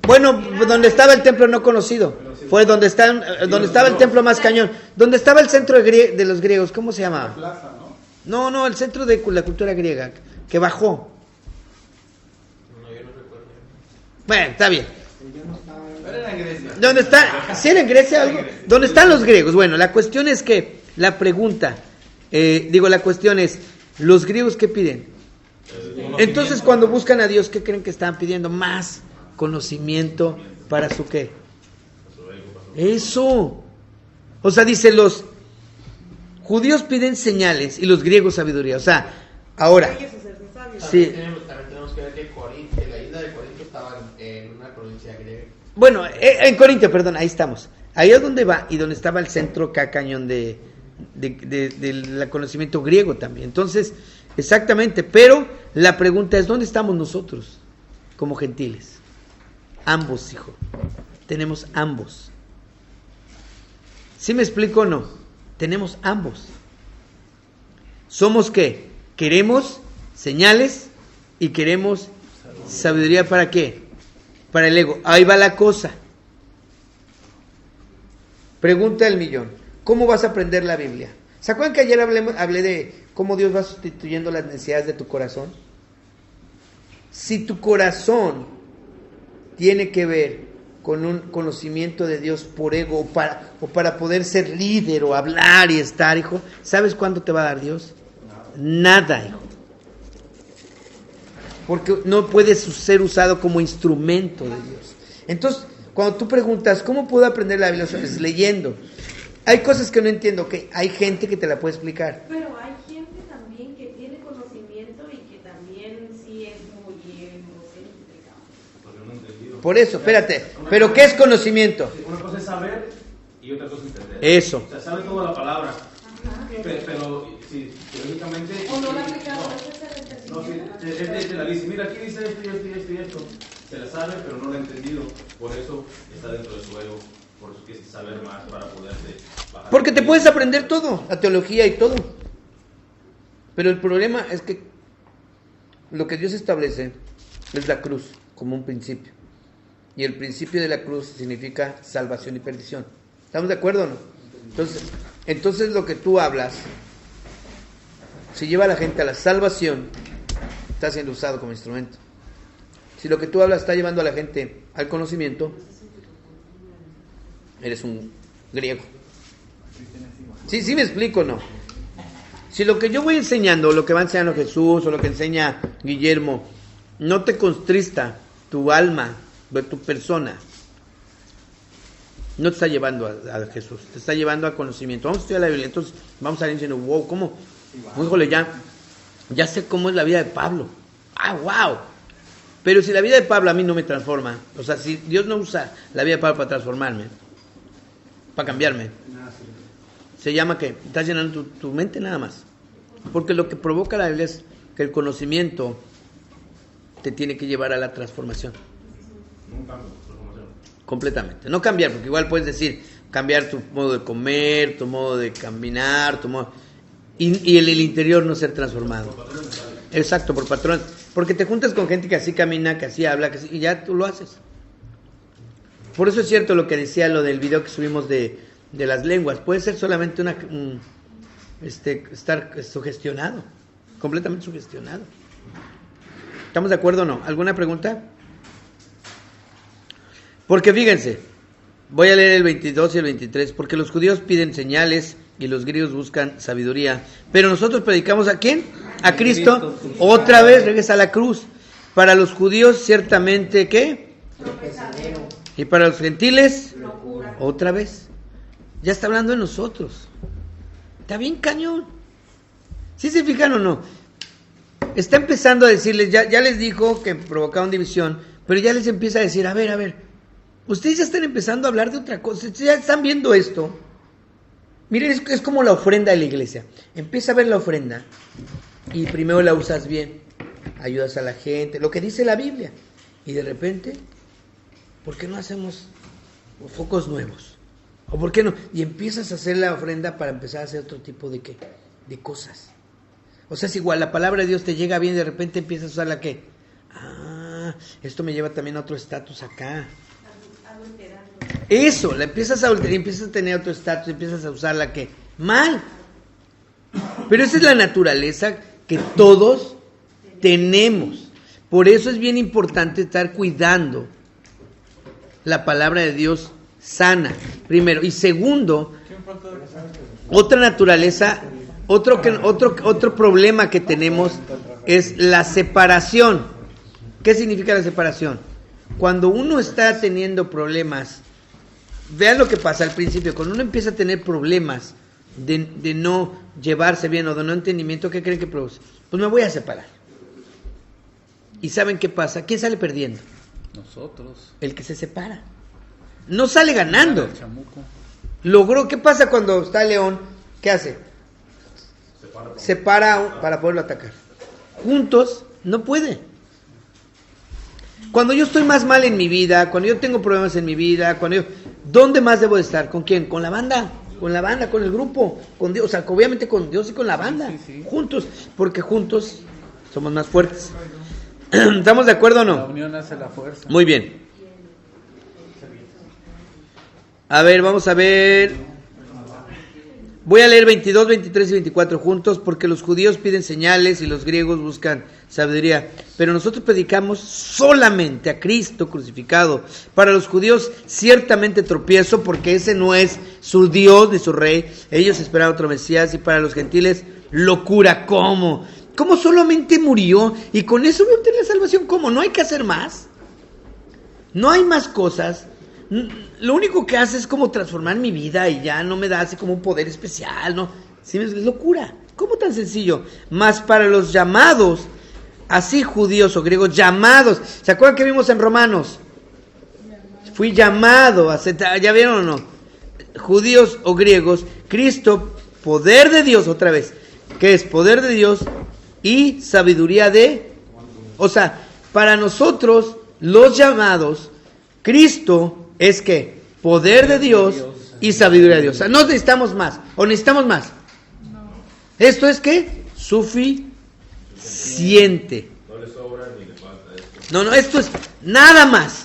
Bueno, donde estaba el templo no conocido, fue donde estaba el templo más cañón, donde estaba el centro de los griegos, ¿cómo se llamaba? La plaza, ¿no? No, el centro de la cultura griega, que bajó. No, yo no recuerdo. Bueno, está bien. Pero era en Grecia. ¿Dónde está? ¿Sí era en Grecia algo? ¿Dónde están los griegos? Bueno, la cuestión es que, la cuestión es, ¿los griegos qué piden? Entonces, cuando buscan a Dios, ¿qué creen que están pidiendo? Más conocimiento para su qué. Eso. O sea, dice, los judíos piden señales y los griegos sabiduría. O sea, ahora. Sí. También tenemos que ver que la isla de Corinto estaba en una provincia griega. Bueno, en Corinto, perdón, ahí estamos. Ahí es donde va y donde estaba el centro cañón del conocimiento griego también. Entonces, exactamente, pero la pregunta es, ¿dónde estamos nosotros como gentiles? Ambos, hijo. Tenemos ambos. ¿Sí me explico o no? Tenemos ambos. ¿Somos qué? Queremos señales y queremos sabiduría. ¿Para qué? Para el ego. Ahí va la cosa. Pregunta del millón. ¿Cómo vas a aprender la Biblia? ¿Se acuerdan que ayer hablé de cómo Dios va sustituyendo las necesidades de tu corazón? Si tu corazón tiene que ver con un conocimiento de Dios por ego o para poder ser líder o hablar y estar, hijo, ¿sabes cuándo te va a dar Dios? Nada, hijo. Porque no puede ser usado como instrumento de Dios. Entonces, cuando tú preguntas, ¿cómo puedo aprender la Biblia? Es leyendo. Hay cosas que no entiendo, que hay gente que te la puede explicar. Pero hay gente también que tiene conocimiento y que también sí es muy egocéntrica. Por eso, espérate. ¿Pero qué es conocimiento? Una cosa es saber y otra cosa es entender. Eso. O sea, sabe toda la palabra. Pero si teóricamente Él te la dice, mira, aquí dice esto y esto y esto y esto. Se la sabe, pero no lo ha entendido. Por eso está dentro de su ego. Por eso quieres saber más para poderte bajar. Porque te puedes aprender todo, la teología y todo. Pero el problema es que lo que Dios establece es la cruz como un principio. Y el principio de la cruz significa salvación y perdición. ¿Estamos de acuerdo o no? Entonces lo que tú hablas, si lleva a la gente a la salvación, está siendo usado como instrumento. Si lo que tú hablas está llevando a la gente al conocimiento, eres un griego. Sí me explico, ¿no? Si lo que yo voy enseñando, lo que va enseñando Jesús o lo que enseña Guillermo, no te contrista tu alma, tu persona, no te está llevando a Jesús, te está llevando a conocimiento. Vamos a estudiar la Biblia, entonces vamos a ir diciendo, wow, ¿cómo? Híjole, ya sé cómo es la vida de Pablo. Wow. Pero si la vida de Pablo a mí no me transforma, o sea, si Dios no usa la vida de Pablo para transformarme, para cambiarme, se llama que estás llenando tu mente nada más. Porque lo que provoca la Biblia es que el conocimiento te tiene que llevar a la transformación. Completamente. No cambiar, porque igual puedes decir, cambiar tu modo de comer, tu modo de caminar, tu modo... Y en el interior no ser transformado. Exacto, por patrón. Porque te juntas con gente que así camina, que así habla, que así, y ya tú lo haces. Por eso es cierto lo que decía lo del video que subimos de las lenguas. Puede ser solamente estar sugestionado, completamente sugestionado. ¿Estamos de acuerdo o no? ¿Alguna pregunta? Porque fíjense, voy a leer el 22 y el 23, porque los judíos piden señales y los griegos buscan sabiduría, pero nosotros predicamos ¿a quién? A Cristo. Otra vez regresa a la cruz. Para los judíos ciertamente ¿qué? Y para los gentiles otra vez. Ya está hablando de nosotros. Está bien cañón. ¿Sí se fijan o no? Está empezando a decirles, ya les dijo que provocaron división, pero ya les empieza a decir, a ver, ustedes ya están empezando a hablar de otra cosa, ya están viendo esto. Miren, es como la ofrenda de la iglesia. Empieza a ver la ofrenda y primero la usas bien, ayudas a la gente, lo que dice la Biblia. Y de repente, ¿por qué no hacemos focos nuevos? ¿O por qué no? Y empiezas a hacer la ofrenda para empezar a hacer otro tipo de cosas. O sea, es igual, la palabra de Dios te llega bien y de repente empiezas a usar la ¿qué? Esto me lleva también a otro estatus acá. Eso, la empiezas a alterar, empiezas a tener otro estatus, empiezas a usarla que mal. Pero esa es la naturaleza que todos tenemos. Por eso es bien importante estar cuidando la palabra de Dios sana, primero. Y segundo, otra naturaleza, otro problema que tenemos es la separación. ¿Qué significa la separación? Cuando uno está teniendo problemas, vean lo que pasa al principio, cuando uno empieza a tener problemas de no llevarse bien o de no entendimiento, ¿qué creen que produce? Pues me voy a separar. ¿Y saben qué pasa? ¿Quién sale perdiendo? Nosotros. El que se separa. No sale ganando. Logró, ¿qué pasa cuando está el león? ¿Qué hace? Separa para poderlo atacar. Juntos no puede. Cuando yo estoy más mal en mi vida, cuando yo tengo problemas en mi vida, ¿dónde más debo de estar? ¿Con quién? Con la banda, con el grupo, con Dios, o sea, obviamente con Dios y con la banda, sí. Juntos, porque juntos somos más fuertes. ¿Estamos de acuerdo o no? La unión hace la fuerza. Muy bien. A ver, vamos a ver. Voy a leer 22, 23 y 24 juntos, porque los judíos piden señales y los griegos buscan sabiduría. Pero nosotros predicamos solamente a Cristo crucificado. Para los judíos ciertamente tropiezo, porque ese no es su Dios ni su Rey. Ellos esperaban otro Mesías. Y para los gentiles, locura. ¿Cómo? ¿Cómo solamente murió? Y con eso voy a obtener la salvación. ¿Cómo? ¿No hay que hacer más? ¿No hay más cosas? Lo único que hace es como transformar mi vida y ya no me da así como un poder especial, ¿no? Sí, es locura. ¿Cómo tan sencillo? Más para los llamados, así judíos o griegos, llamados. ¿Se acuerdan que vimos en Romanos? Fui llamado, ¿ya vieron o no? Judíos o griegos, Cristo, poder de Dios, otra vez. ¿Qué es? Poder de Dios y sabiduría de O sea, para nosotros, los llamados, Cristo es que poder de Dios y sabiduría de Dios. O sea, no necesitamos más. ¿O necesitamos más? Esto es que suficiente. No le sobra ni le falta esto. No, esto es nada más.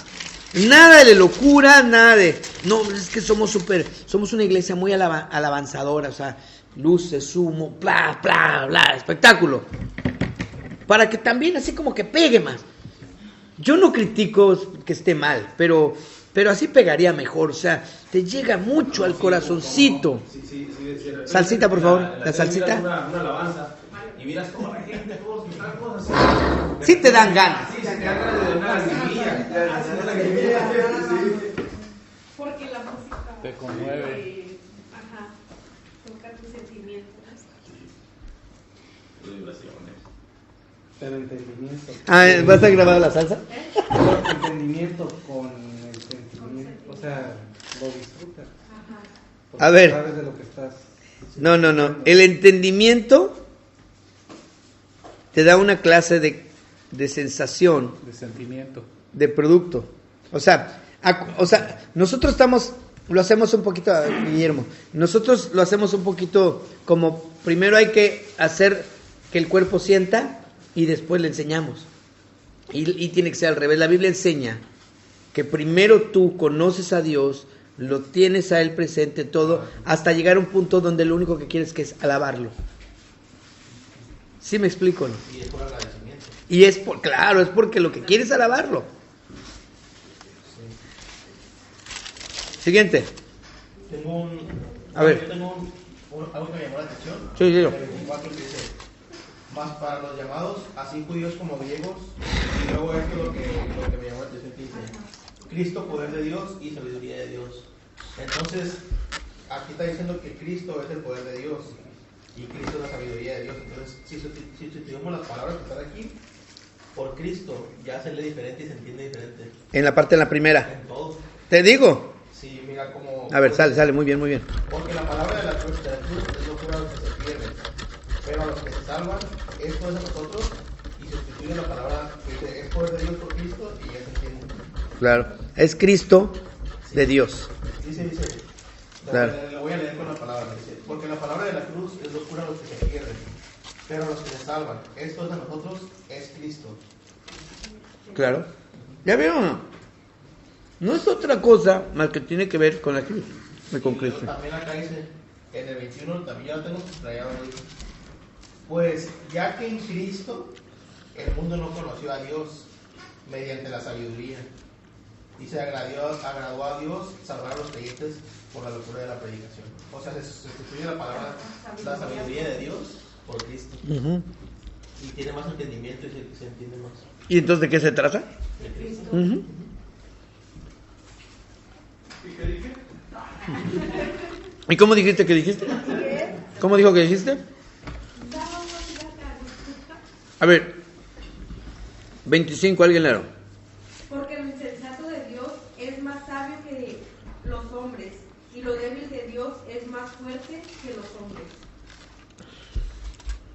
Nada de locura, nada de... No, es que somos una iglesia muy alabanzadora, o sea, luces, humo, bla, bla, bla, espectáculo. Para que también así como que pegue más. Yo no critico que esté mal, pero así pegaría mejor, o sea, te llega mucho al corazoncito. Sí, Salsita, por favor, la salsita. Una alabanza y miras como la gente, todos están cosas así. Sí te dan ganas. Sí, te dan ganas de una alegría. Porque la música te conmueve. toca tus sentimientos. Vibraciones. Pero entendimiento. ¿Vas a grabar la salsa? Pero entendimiento con el sentimiento. O sea, lo disfrutas. Porque A ver. sabes de lo que estás. No. El entendimiento te da una clase de sensación, De sentimiento. de producto. O sea, nosotros lo hacemos un poquito, Guillermo, nosotros lo hacemos un poquito como, primero hay que hacer que el cuerpo sienta y después le enseñamos. Y tiene que ser al revés. La Biblia enseña que primero tú conoces a Dios, lo tienes a Él presente todo, hasta llegar a un punto donde lo único que quieres que es alabarlo. ¿Sí me explico, no? Y es por agradecimiento. Y es claro, es porque lo que quieres es alabarlo. Siguiente. Tengo A ver. Yo tengo algo que me llamó la atención. Sí, sí. El 24 que dice, más para los llamados, así judíos como griegos, y luego esto es lo que me llamó la atención que dice, Cristo, poder de Dios y sabiduría de Dios. Entonces, aquí está diciendo que Cristo es el poder de Dios y Cristo es la sabiduría de Dios. Entonces, si sustituimos las palabras que están aquí por Cristo, ya se lee diferente y se entiende diferente. En la parte de la primera. En todo. Te digo. Sí, mira como... A ver, sale, muy bien, muy bien. Porque la palabra de la cruz es locura a los que se pierden, pero a los que se salvan, esto es a nosotros, y se sustituye la palabra que dice, es poder de Dios por Cristo, y ya se entiende. Claro. Es Cristo de Dios. Dice, Claro. lo voy a leer con la palabra, dice, porque la palabra de la cruz es locura a los que se pierden, pero a los que se salvan, esto es a nosotros, es Cristo. Claro. ¿Ya vieron? No es otra cosa más que tiene que ver con la cruz. Con Cristo. También acá dice, en el 21, también ya lo tengo subrayado, dice, pues ya que en Cristo el mundo no conoció a Dios mediante la sabiduría, y se agradó a Dios salvar a los creyentes por la locura de la predicación. O sea, se sustituye la palabra, la sabiduría de Dios por Cristo. Uh-huh. Y tiene más entendimiento y se entiende más. ¿Y entonces de qué se trata? De Cristo. Uh-huh. ¿Y qué dije? ¿Y cómo dijiste que dijiste? ¿Cómo dijo que dijiste? A ver, 25, alguien leerá. Porque lo insensato de Dios es más sabio que los hombres, y lo débil de Dios es más fuerte que los hombres.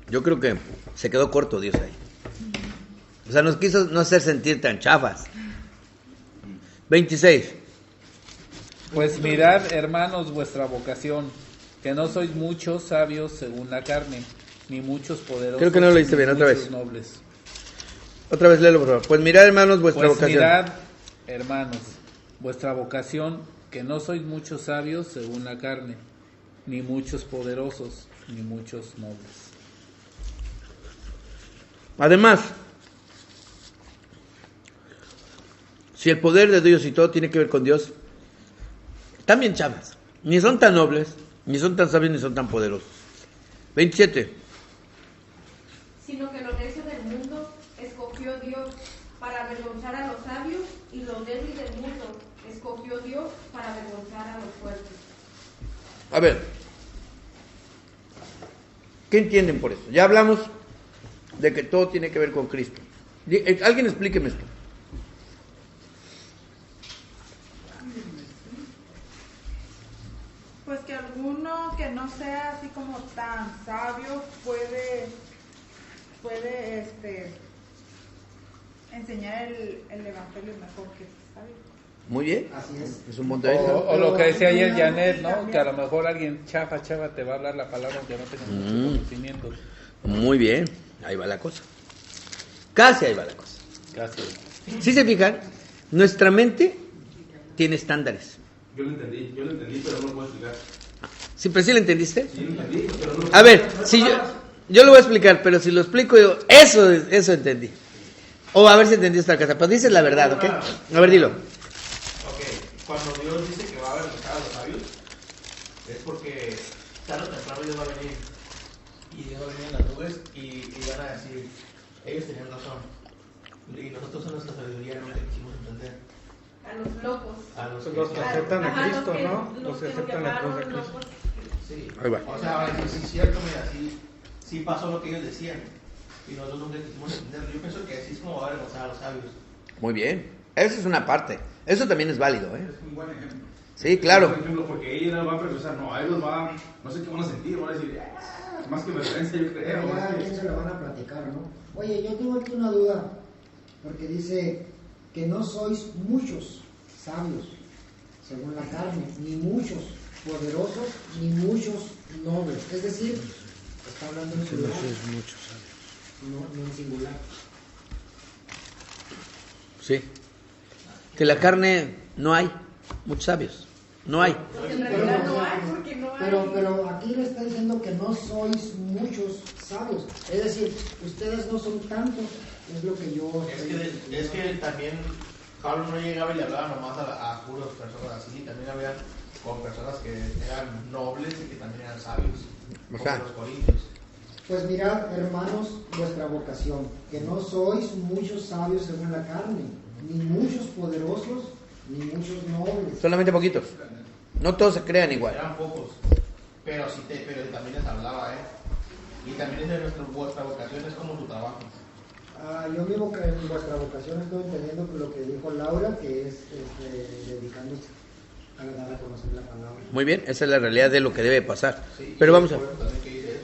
Yo creo que se quedó corto Dios ahí. O sea, nos quiso no hacer sentir tan chafas. 26. Pues mirad, hermanos, vuestra vocación, que no sois muchos sabios según la carne, ni muchos poderosos. Creo que no lo leíste bien, ni otra muchos vez. Nobles. Otra vez léelo, por favor. Pues mirad, hermanos, vuestra Pues vocación. mirad, hermanos, vuestra vocación, que no sois muchos sabios según la carne, ni muchos poderosos, ni muchos nobles. Además, si el poder de Dios y todo tiene que ver con Dios, están bien chavas. Ni son tan nobles, ni son tan sabios, ni son tan poderosos. 27. Sino que lo necio del mundo escogió Dios para avergonzar a los sabios, y lo débil del mundo escogió Dios para avergonzar a los fuertes. A ver, ¿qué entienden por eso? Ya hablamos de que todo tiene que ver con Cristo. Alguien explíqueme esto. Pues que alguno que no sea así como tan sabio puede enseñar el evangelio mejor que sabe. Muy bien. Así es. Es un punto de vista. O lo que decía ayer Janet, ¿no? Que a lo mejor alguien chava te va a hablar la palabra aunque no tenga mucho conocimiento. Muy bien. Ahí va la cosa. Casi ahí va la cosa. Casi. Si se fijan, nuestra mente tiene estándares. Yo lo entendí, pero no lo puedo explicar. ¿Siempre sí lo entendiste? Sí, lo entendí, pero no lo A ver, si yo lo voy a explicar, pero si lo explico, digo, eso entendí. O a ver si entendí esta cosa. Pero dices la verdad, ¿ok? A ver, dilo. Ok, cuando Dios dice que va a avergonzar a los sabios, es porque tarde o temprano Dios va a venir. Y Dios va a venir en las nubes y van a decir, ellos tenían razón. Y nosotros en nuestra sabiduría no le quisimos entender. A los locos. A los Los que aceptan a Ajá, Cristo, los que- ¿no? los Los que que aceptan la cruz de llamaron Cristo. locos. Sí. Ahí va. O sea, sí es cierto, mira, sí pasó lo que ellos decían. Y nosotros nunca quisimos entenderlo. Yo pienso que así es como va a avergonzar a los sabios. Muy bien. Esa es una parte. Eso también es válido, ¿eh? Es un buen ejemplo. Sí, claro. Por ejemplo, porque ellos no van a preguntar, no, a ellos van, no sé qué van a sentir, van a decir, más que vergüenza, yo creo. Pero ya a quién se lo van a platicar, ¿no? Oye, yo tengo aquí una duda, porque dice que no sois muchos sabios, según la carne, ni muchos poderosos, ni muchos nobles. Es decir, está hablando en singular, no en singular. Sí. Que la carne no hay muchos sabios. No hay. En realidad no hay, porque no hay. Pero aquí le está diciendo que no sois muchos sabios. Es decir, ustedes no son tantos, es lo que yo... Es que también Pablo no llegaba y le hablaba nomás a puras personas así. También había con personas que eran nobles y que también eran sabios. O Como sea. los corintios. Pues mirad, hermanos, vuestra vocación, que no sois muchos sabios según la carne, ni muchos poderosos, ni muchos nobles. Solamente poquitos. No todos se crean igual. Eran pocos. Pero también les hablaba, ¿eh? Y también es de vuestra vocación, es como tu trabajo. Yo mismo que en vuestra vocación estoy entendiendo lo que dijo Laura, que es dedicándose a dar a conocer la palabra. Muy bien, esa es la realidad de lo que debe pasar. Sí, Pero y vamos a... por eso también que dice eso.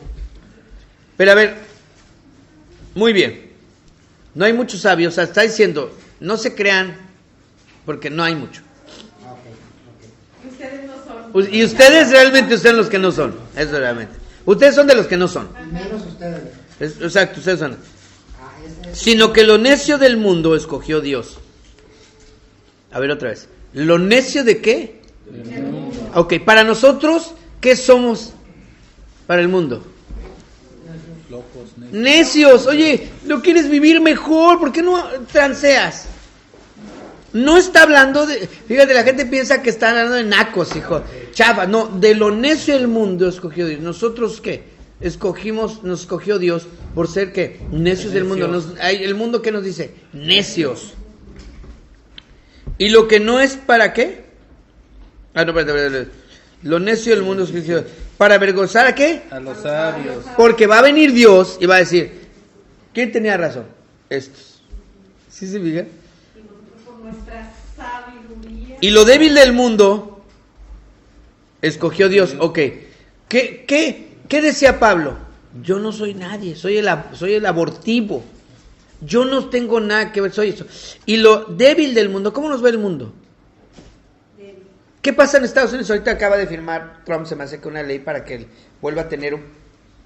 Pero a ver, muy bien. No hay muchos sabios, o sea, está diciendo, no se crean porque no hay mucho. Ok. Y ustedes no son. Y ustedes realmente son los que no son. Eso realmente. Ustedes son de los que no son. Y menos ustedes. Exacto, ustedes son. Es Sino que lo necio del mundo escogió Dios. A ver otra vez. ¿Lo necio de qué? Del mundo. Ok, para nosotros, ¿qué somos para el mundo? Locos, Necios. Oye, ¿no quieres vivir mejor? ¿Por qué no transeas? No está hablando de... Fíjate, la gente piensa que está hablando de nacos, hijo. Chava, no, de lo necio del mundo escogió Dios. ¿Nosotros qué? Nos escogió Dios por ser, ¿qué? Necios del mundo. El mundo, ¿qué nos dice? Necios. ¿Y lo que no es para qué? No, espérate. Lo necio del mundo escogió Dios. ¿Para avergonzar a qué? A los sabios. Porque va a venir Dios y va a decir, ¿quién tenía razón? Estos. ¿Sí se fija? Y nosotros por nuestra sabiduría. Y lo débil del mundo escogió Dios. Ok. ¿Qué decía Pablo? Yo no soy nadie, soy el abortivo. Yo no tengo nada que ver, soy eso. Y lo débil del mundo, ¿cómo nos ve el mundo? ¿Qué pasa en Estados Unidos? Ahorita acaba de firmar Trump, se me hace que una ley para que vuelva a tener un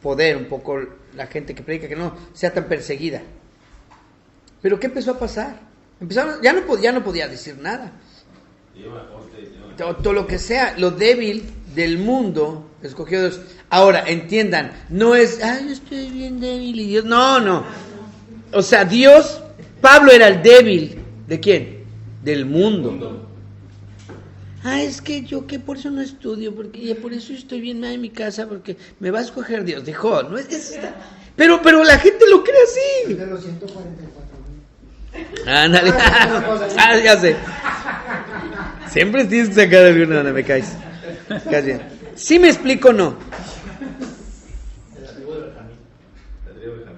poder, un poco la gente que predica, que no sea tan perseguida. Pero ¿qué empezó a pasar? Ya no podía decir nada. Todo lo que sea, lo débil del mundo escogió Dios. Ahora, entiendan, no es, yo estoy bien débil y Dios, no. O sea, Dios, Pablo era el débil, ¿de quién? Del mundo. Es que yo que por eso no estudio, porque ya por eso estoy bien mal en mi casa, porque me va a escoger Dios. Dijo, no es pero la gente lo cree así. de los 144,000. Ándale. Ya sé. Siempre tienes que sacar alguna donde me caes. Casi. ¿Sí me explico o no?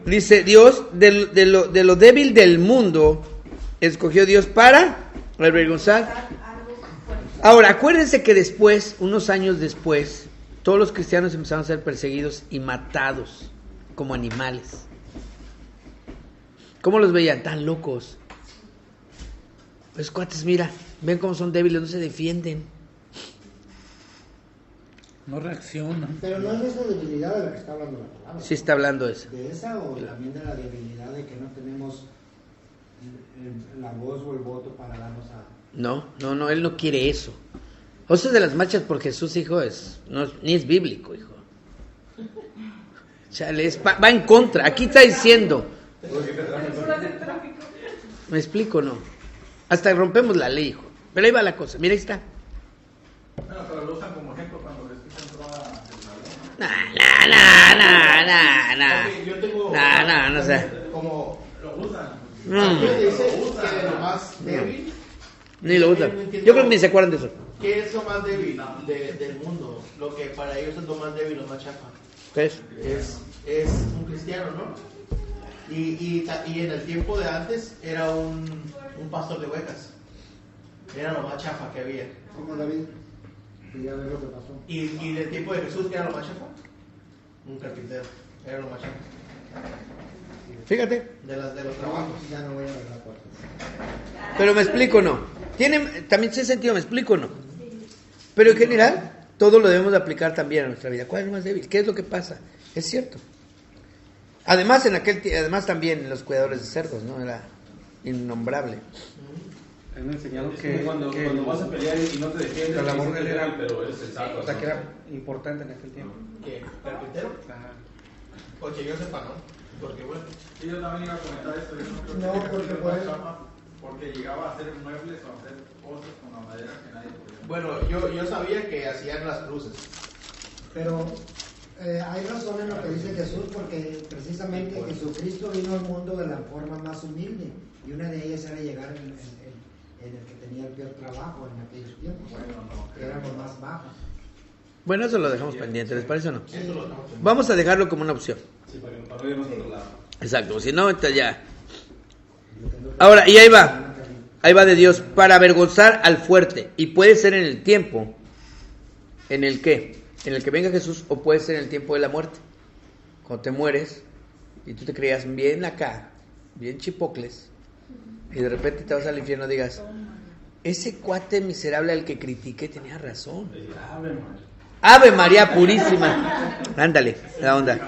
Dice Dios, de lo débil del mundo, escogió Dios para avergonzar. Ahora, acuérdense que después, unos años después, todos los cristianos empezaron a ser perseguidos y matados como animales. ¿Cómo los veían? Tan locos. Pues cuates, mira, ven cómo son débiles, no se defienden. No reaccionan. Pero no es de esa debilidad de la que está hablando la palabra. Sí está hablando de eso. De esa o también de la debilidad de que no tenemos la voz o el voto para darnos a... No, él no quiere eso. O sea, de las marchas por Jesús, hijo, ni es bíblico, hijo. Chale, va en contra. Aquí está diciendo. ¿Me explico o no? Hasta rompemos la ley, hijo. Pero ahí va la cosa. Mira, ahí está. Bueno, pero lo usan como ejemplo cuando Jesús entró a Jerusalén. Yo tengo No sé. como Lo usan. aquí dice que lo más débil. Ni lo usan. Yo creo que ni se acuerdan de eso. ¿Qué es lo más débil del mundo? Lo que para ellos es lo más débil, lo más chafa. ¿Qué es? Es un cristiano, ¿no? Y en el tiempo de antes era un pastor de ovejas. Era lo más chafa que había. Como David, quería ver lo que pasó. Y en el tiempo de Jesús, ¿qué era lo más chafa? Un carpintero. Era lo más chafa. Fíjate. De los trabajos. Ya no voy a ver la puerta. Pero me explico o no. También se sentido, me explico o no. Pero en general, todo lo debemos de aplicar también a nuestra vida. ¿Cuál es lo más débil? ¿Qué es lo que pasa? Es cierto. Además, además también los cuidadores de cerdos, ¿no? Era innombrable. Él me enseñaron Es que como cuando vas a pelear y no te defiendes, el amor dices de que él tal, pero eres sensato. o sea, que era importante en aquel tiempo. ¿Qué? ¿Carpintero? Ajá. Porque yo sepa, ¿no? Porque bueno. Y yo también iba a comentar esto. Yo no creo que No, sea porque Jesús por más eso- chafa, porque llegaba a hacer muebles o a hacer cosas con la madera que nadie podía. Bueno, yo sabía que hacían las cruces. Pero hay razón en lo que dice Jesús, porque precisamente Jesucristo vino al mundo de la forma más humilde, y una de ellas era llegar en el que tenía el peor trabajo en aquellos tiempos, que éramos más bajos. Bueno, eso lo dejamos pendiente, ¿les parece o no? Eso lo estamos haciendo. Vamos a dejarlo como una opción. Sí, para no irnos a otro lado. Exacto, si no, entonces ya. Ahora, y ahí va de Dios, para avergonzar al fuerte, y puede ser en el tiempo, ¿en el qué? En el que venga Jesús, o puede ser en el tiempo de la muerte, cuando te mueres, y tú te creías bien acá, bien chipocles, y de repente te vas al infierno y digas, ese cuate miserable al que critiqué tenía razón. Ave María Purísima. Ándale, la onda.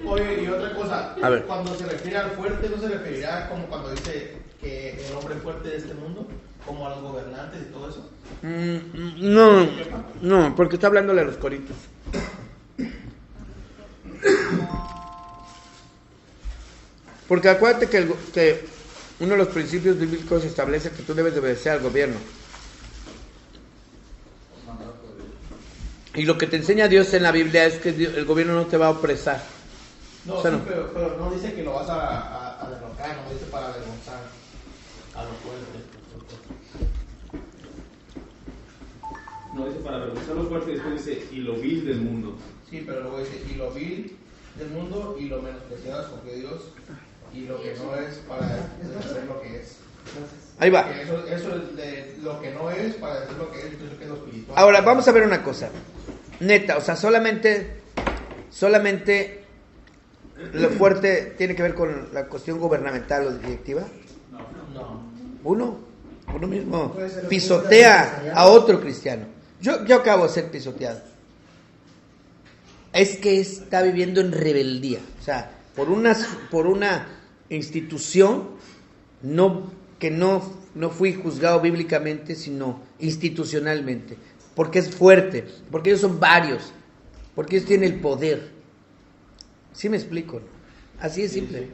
Oye, y otra cosa, A ver. cuando se refiere al fuerte, ¿no se referirá como cuando dice que el hombre fuerte de este mundo, como a los gobernantes y todo eso? No, porque está hablándole a los corintios. Porque acuérdate que uno de los principios bíblicos establece que tú debes de obedecer al gobierno. Y lo que te enseña Dios en la Biblia es que el gobierno no te va a opresar. No, O sea, sí, no. pero no dice que lo vas a derrocar, no dice para avergonzar a los fuertes. No, dice para avergonzar a los fuertes y después dice, y lo vil del mundo. Sí, pero luego dice, y lo vil del mundo y lo menospreciado escogió Dios y lo que no es para hacer lo que es. Ahí va. Que eso es de lo que no es para hacer lo que es, entonces que es lo espiritual. Ahora, vamos a ver una cosa. Neta, o sea, solamente lo fuerte tiene que ver con la cuestión gubernamental o directiva. No. Uno mismo Puede ser pisotea a otro cristiano. Yo acabo de ser pisoteado. Es que está viviendo en rebeldía. O sea, por una institución que no fui juzgado bíblicamente, sino institucionalmente. Porque es fuerte, porque ellos son varios, porque ellos tienen el poder. ¿Sí me explico? ¿No? Así es simple.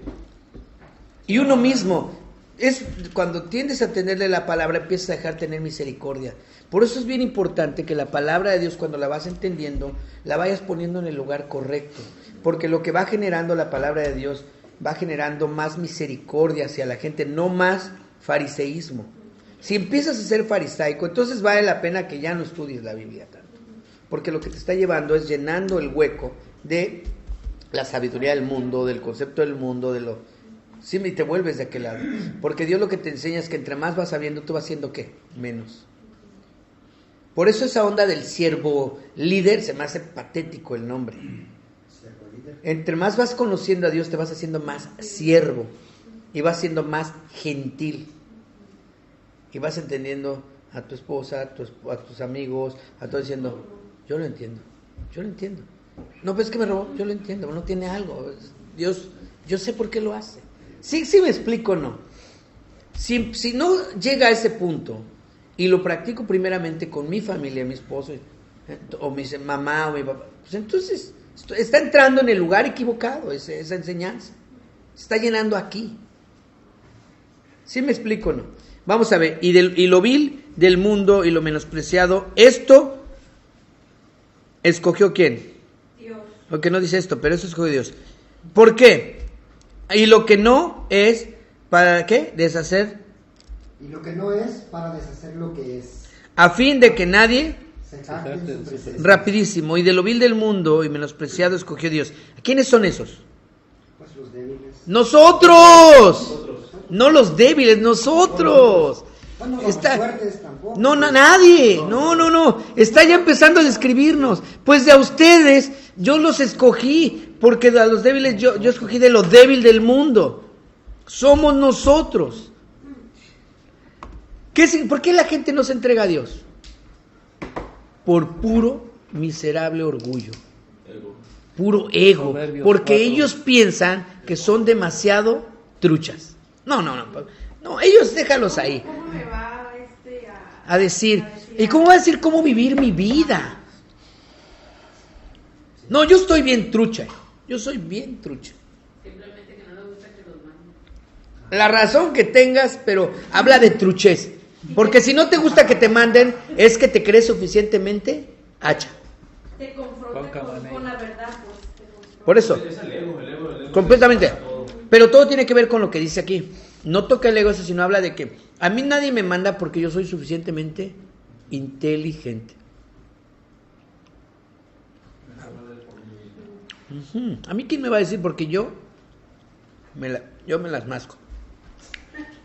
Y uno mismo, es cuando tiendes a tenerle la palabra, empiezas a dejar tener misericordia. Por eso es bien importante que la palabra de Dios, cuando la vas entendiendo, la vayas poniendo en el lugar correcto. Porque lo que va generando la palabra de Dios, va generando más misericordia hacia la gente, no más fariseísmo. Si empiezas a ser farisaico, entonces vale la pena que ya no estudies la Biblia tanto. Porque lo que te está llevando es llenando el hueco de la sabiduría del mundo, del concepto del mundo, sí, y te vuelves de aquel lado. Porque Dios lo que te enseña es que entre más vas sabiendo, tú vas haciendo ¿qué? Menos. Por eso esa onda del siervo líder, se me hace patético el nombre. Entre más vas conociendo a Dios, te vas haciendo más siervo y vas siendo más gentil. y vas entendiendo a tu esposa, a tus amigos, a todo diciendo, yo lo entiendo. No, pues que me robó, yo lo entiendo, no tiene algo. Dios, yo sé por qué lo hace. Sí me explico o no. Si no llega a ese punto y lo practico primeramente con mi familia, mi esposo, o mi mamá o mi papá, pues entonces está entrando en el lugar equivocado esa enseñanza. Se está llenando aquí. ¿Sí me explico o no? Vamos a ver, y lo vil del mundo y lo menospreciado, esto escogió ¿quién? Dios. Porque no dice esto, pero eso escogió Dios. ¿Por qué? Y lo que no es, ¿para qué? Deshacer. Y lo que no es, para deshacer lo que es. A fin de que nadie, Se jacte en su presencia. rapidísimo, y de lo vil del mundo y menospreciado escogió Dios. ¿Quiénes son esos? Pues los débiles. ¡Nosotros! No los débiles, nosotros. Bueno, los fuertes tampoco. No, nadie. No. Está ya empezando a describirnos. Pues de a ustedes, yo los escogí. Porque a los débiles yo escogí de lo débil del mundo. Somos nosotros. ¿Por qué la gente no se entrega a Dios? Por puro miserable orgullo. Puro ego. Proverbios Porque 4. ellos piensan que son demasiado truchas. No, ellos déjalos ahí. ¿Cómo me va A decir, ¿y cómo va a decir cómo vivir mi vida? No, yo estoy bien trucha. Yo soy bien trucha. Simplemente que no le gusta que los manden. La razón que tengas, pero habla de truchez. Porque si no te gusta que te manden, es que te crees suficientemente hacha. Te confronta con la verdad, pues. Te confronta. Por eso, Es el ego. completamente. Pero todo tiene que ver con lo que dice aquí. No toca el ego eso, sino habla de que a mí nadie me manda porque yo soy suficientemente inteligente. A mí quién me va a decir, porque yo me las masco.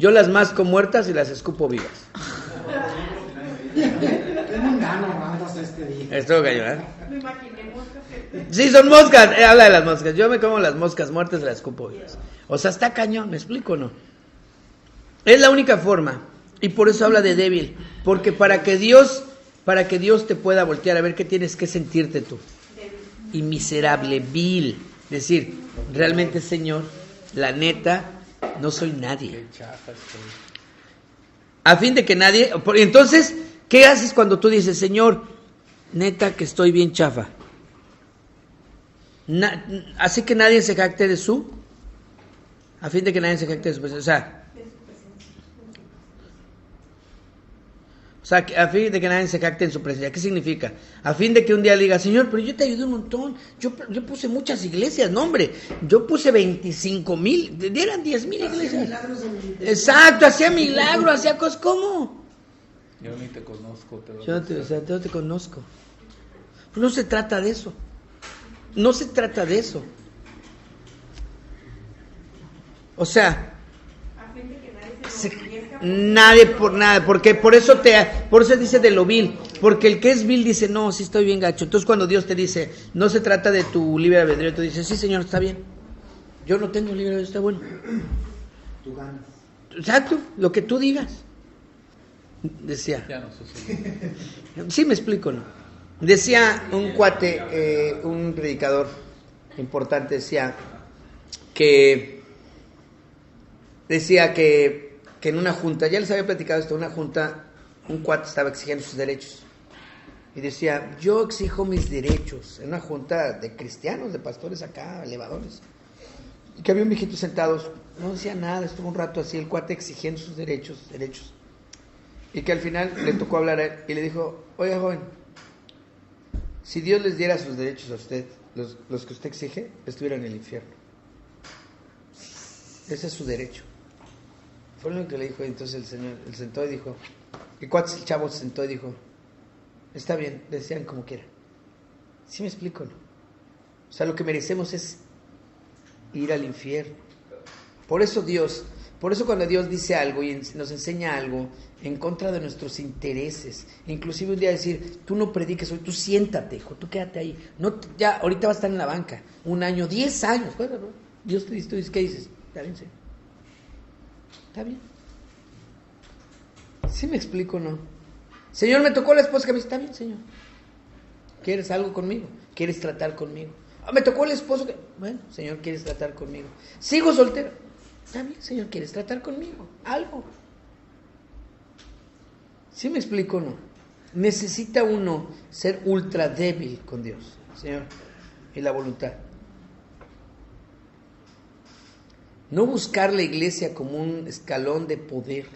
Yo las masco muertas y las escupo vivas. Qué mundano andas este día. Esto cayó, ¿eh? Me imaginé moscas que... Sí, son moscas. Habla de las moscas. Yo me como las moscas muertas y las escupo vivas. O sea, está cañón, ¿me explico o no? Es la única forma. Y por eso habla de débil. Porque para que Dios te pueda voltear a ver, ¿qué tienes que sentirte tú? Y miserable, vil. Decir, realmente, Señor, la neta, no soy nadie. Qué chafa estoy. A fin de que nadie... Entonces, ¿qué haces cuando tú dices, Señor, neta que estoy bien chafa? Así que nadie se jacte de su... A fin de que nadie se jacte de su presencia. O sea, a fin de que nadie se jacte en su presencia. ¿Qué significa? A fin de que un día le diga, Señor, pero yo te ayudé un montón. Yo puse muchas iglesias. No, hombre, yo puse 25,000. Eran 10,000 iglesias. Exacto, hacía milagros, hacía cosas. ¿Cómo? Yo ni te conozco. Yo no te conozco. No se trata de eso. No se trata de eso. O sea, A fin de que nadie se enorgullezca. nadie por nada, porque por eso dice de lo vil, porque el que es vil dice, no, sí estoy bien gacho. Entonces cuando Dios te dice, no se trata de tu libre albedrío, tú dices, sí, Señor, está bien. Yo no tengo libre albedrío, está bueno. Tú ganas. Exacto, lo que tú digas. Decía. Ya no sucede. Sí me explico, ¿no? Decía un cuate, un predicador importante, decía que en una junta, ya les había platicado esto, una junta, un cuate estaba exigiendo sus derechos. Y decía, yo exijo mis derechos. En una junta de cristianos, de pastores acá, elevadores. Y que había un viejito sentado, no decía nada, estuvo un rato así, el cuate exigiendo sus derechos. Y que al final le tocó hablar a él y le dijo, oiga joven, si Dios les diera sus derechos a usted, los que usted exige, estuvieran en el infierno. Ese es su derecho. Fue lo que le dijo, y entonces el señor, él sentó y dijo, el chavo se sentó y dijo, está bien, decían como quiera. ¿Sí me explico, no? O sea, lo que merecemos es ir al infierno. Por eso cuando Dios dice algo y nos enseña algo en contra de nuestros intereses, inclusive un día decir, tú no prediques hoy, tú siéntate, hijo, tú quédate ahí. No, ya, ahorita vas a estar en la banca, 1 año, 10 años. Bueno, Dios te dice, tú dices, ¿qué dices? Está bien, Señor. Está bien. ¿Sí me explico o no? Señor, me tocó la esposa que me dice, está bien, Señor. ¿Quieres algo conmigo? ¿Quieres tratar conmigo? Me tocó el esposo que... Bueno, Señor, ¿quieres tratar conmigo? Sigo soltero. Está bien, Señor, ¿quieres tratar conmigo? Algo. ¿Sí me explico o no? Necesita uno ser ultra débil con Dios, Señor, y la voluntad. No buscar la iglesia como un escalón de poder.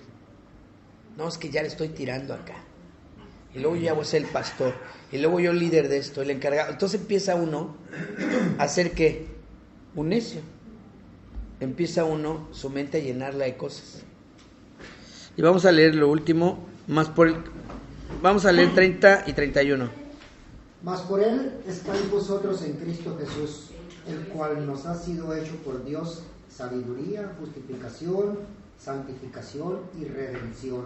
No, es que ya le estoy tirando acá. Y luego ya voy a ser el pastor. Y luego yo el líder de esto, el encargado. Entonces empieza uno a ser ¿qué? Un necio. Empieza uno su mente a llenarla de cosas. Y vamos a leer lo último, vamos a leer 30 y 31. Mas por él estáis vosotros en Cristo Jesús, el cual nos ha sido hecho por Dios sabiduría, justificación, santificación y redención,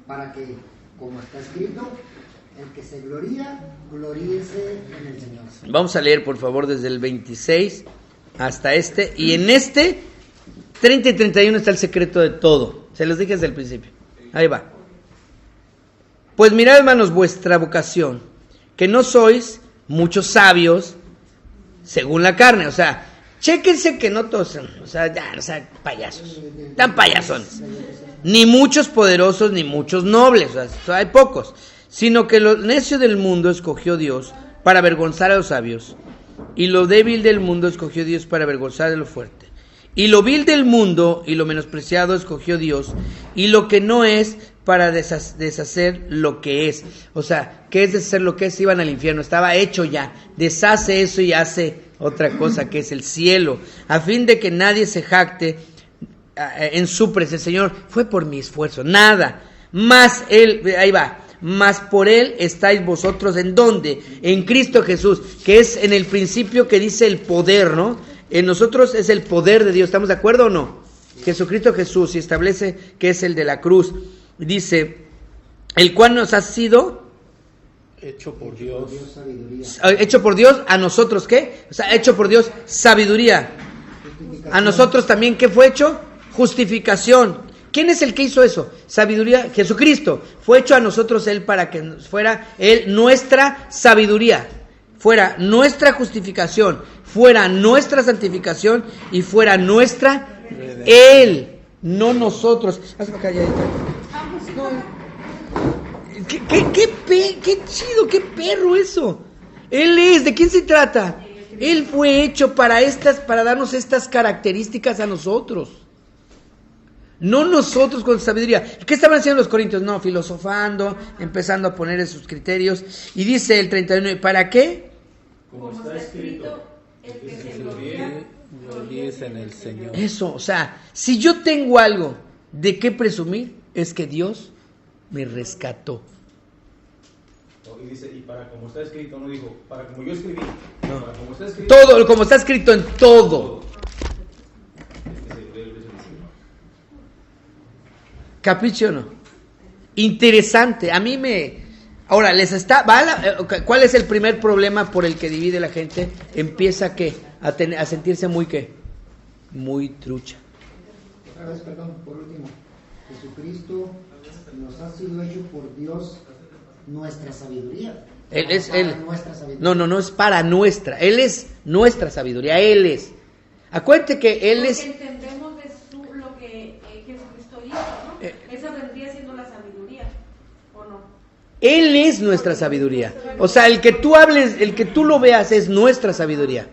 para que, como está escrito, el que se gloría, gloríese en el Señor. Vamos a leer, por favor, desde el 26 hasta este, y en este 30 y 31 está el secreto de todo. Se los dije desde el principio. Ahí va. Pues mirad, hermanos, vuestra vocación, que no sois muchos sabios según la carne. O sea, chéquense que no todos son, payasos, tan payasones. Ni muchos poderosos, ni muchos nobles, o sea, hay pocos. Sino que lo necio del mundo escogió Dios para avergonzar a los sabios. Y lo débil del mundo escogió Dios para avergonzar a lo fuerte. Y lo vil del mundo y lo menospreciado escogió Dios. Y lo que no es para deshacer lo que es. O sea, ¿qué es deshacer lo que es? Iban al infierno, estaba hecho ya. Deshace eso y hace otra cosa, que es el cielo. A fin de que nadie se jacte en su presencia. Señor, fue por mi esfuerzo, nada. Más Él, ahí va. Mas por Él estáis vosotros, ¿en dónde? En Cristo Jesús, que es en el principio que dice el poder, ¿no? En nosotros es el poder de Dios, ¿estamos de acuerdo o no? Jesucristo Jesús, y establece que es el de la cruz. Dice, el cual nos ha sido hecho por Dios. Hecho por Dios a nosotros, ¿qué? O sea, hecho por Dios sabiduría. A nosotros también, ¿qué fue hecho? Justificación. ¿Quién es el que hizo eso? Sabiduría. Jesucristo. Fue hecho a nosotros Él para que fuera Él nuestra sabiduría, fuera nuestra justificación, fuera nuestra santificación y fuera nuestra Él, no nosotros. Hazme calladita. Qué chido, qué perro eso. Él es, ¿de quién se trata? Él fue hecho para darnos estas características a nosotros. No nosotros con sabiduría. ¿Qué estaban haciendo los corintios? No, filosofando, empezando a poner sus criterios. Y dice el 31, ¿para qué? Como está escrito, el que se gloríese en el Señor. Eso, o sea, si yo tengo algo de qué presumir, es que Dios me rescató. Y dice, y para como está escrito, no dijo, para como yo escribí, no. Para como está escrito. Todo, como está escrito en todo. ¿Capiche o no? Interesante. A mí ahora, ¿cuál es el primer problema por el que divide la gente? Empieza, ¿qué? A sentirse muy, ¿qué? Muy trucha. Otra vez, perdón, por último. Jesucristo nos ha sido hecho por Dios nuestra sabiduría. Nuestra sabiduría. No es para nuestra. Él es nuestra sabiduría. Él es. Acuérdate que Él es... Entendemos de lo que Jesucristo hizo, ¿no? Esa vendría siendo la sabiduría, ¿o no? Él es nuestra sabiduría. O sea, el que tú hables, el que tú lo veas es nuestra sabiduría.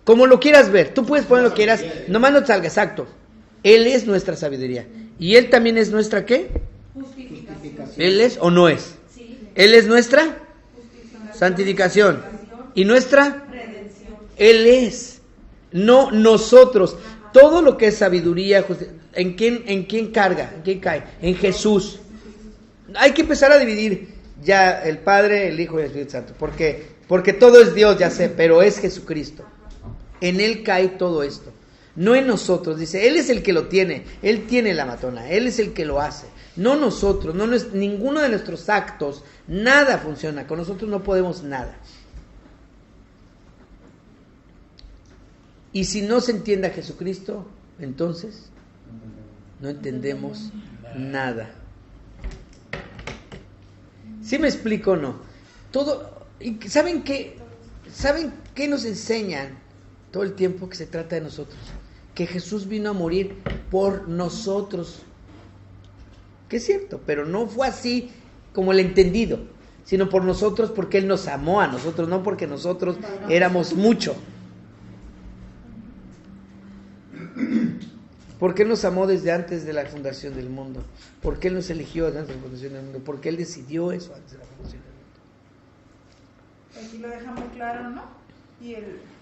Como lo quieras ver, tú puedes poner lo que quieras, nomás no te salga exacto. Él es nuestra sabiduría. ¿Y Él también es nuestra qué? Justificación. ¿Él es o no es? Sí. Él es nuestra santificación. ¿Y nuestra? Redención. Él es. No nosotros. Todo lo que es sabiduría, ¿en quién carga? ¿En quién cae? En Jesús. Hay que empezar a dividir ya el Padre, el Hijo y el Espíritu Santo. Porque todo es Dios, ya sé, pero es Jesucristo. En Él cae todo esto. No en nosotros, dice, Él es el que lo tiene. Él tiene la matona, Él es el que lo hace. No nosotros, ninguno de nuestros actos, nada funciona. Con nosotros no podemos nada. Y si no se entiende a Jesucristo, entonces no entendemos nada. ¿Sí me explico o no? Todo, ¿saben qué nos enseñan todo el tiempo que se trata de nosotros? Que Jesús vino a morir por nosotros. Que es cierto, pero no fue así como el entendido, sino por nosotros, porque Él nos amó a nosotros, no porque nosotros éramos mucho. Porque Él nos amó desde antes de la fundación del mundo. Porque Él nos eligió desde antes de la fundación del mundo. Porque Él decidió eso antes de la fundación del mundo. Aquí lo deja muy claro, ¿no? Y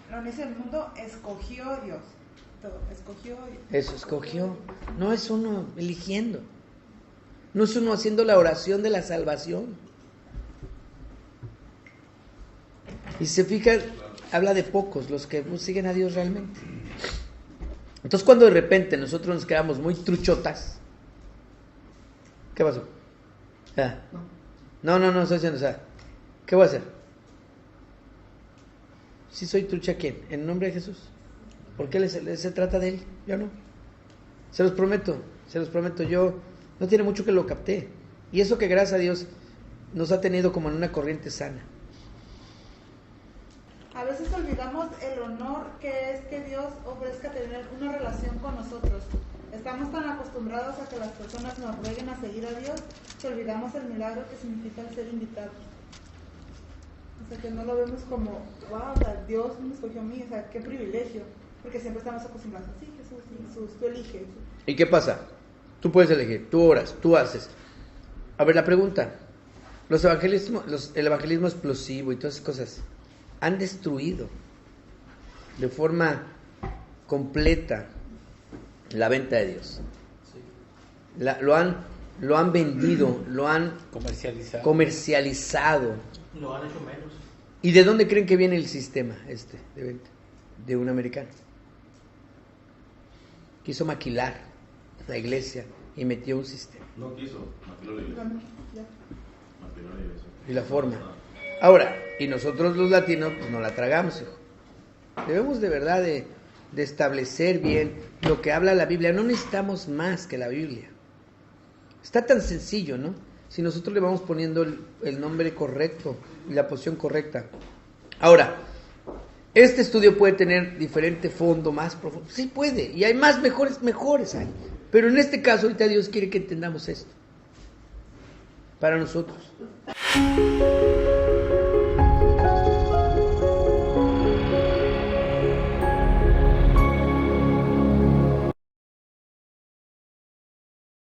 la necio del mundo escogió Dios. Todo, escogió Dios. Eso, escogió. No es uno eligiendo. No es uno haciendo la oración de la salvación. Y se fijan, habla de pocos los que siguen a Dios realmente. Entonces cuando de repente nosotros nos quedamos muy truchotas, ¿qué pasó? No, estoy diciendo, ¿qué voy a hacer? Si soy trucha, ¿quién? ¿En nombre de Jesús? ¿Por qué se trata de Él? Yo no. Se los prometo, yo no tiene mucho que lo capté. Y eso que gracias a Dios nos ha tenido como en una corriente sana. A veces olvidamos el honor que es que Dios ofrezca tener una relación con nosotros. Estamos tan acostumbrados a que las personas nos rueguen a seguir a Dios que olvidamos el milagro que significa el ser invitados. O sea, que no lo vemos como, wow, o sea, Dios me escogió a mí, o sea, qué privilegio. Porque siempre estamos acostumbrados, sí, Jesús, tú eliges. ¿Y qué pasa? Tú puedes elegir, tú oras, tú haces. A ver, la pregunta. El evangelismo explosivo y todas esas cosas han destruido de forma completa la venta de Dios. Lo han vendido, lo han comercializado. Lo han hecho menos. ¿Y de dónde creen que viene el sistema de venta? De un americano. Quiso maquilar la iglesia y metió un sistema. No quiso, maquiló la iglesia. Maquiló la iglesia. Y la forma. Ahora, y nosotros los latinos, pues no la tragamos, hijo. Debemos de verdad de establecer bien lo que habla la Biblia. No necesitamos más que la Biblia. Está tan sencillo, ¿no? Si nosotros le vamos poniendo el nombre correcto y la posición correcta. Ahora, este estudio puede tener diferente fondo, más profundo. Sí puede, y hay más mejores hay. Pero en este caso, ahorita Dios quiere que entendamos esto. Para nosotros.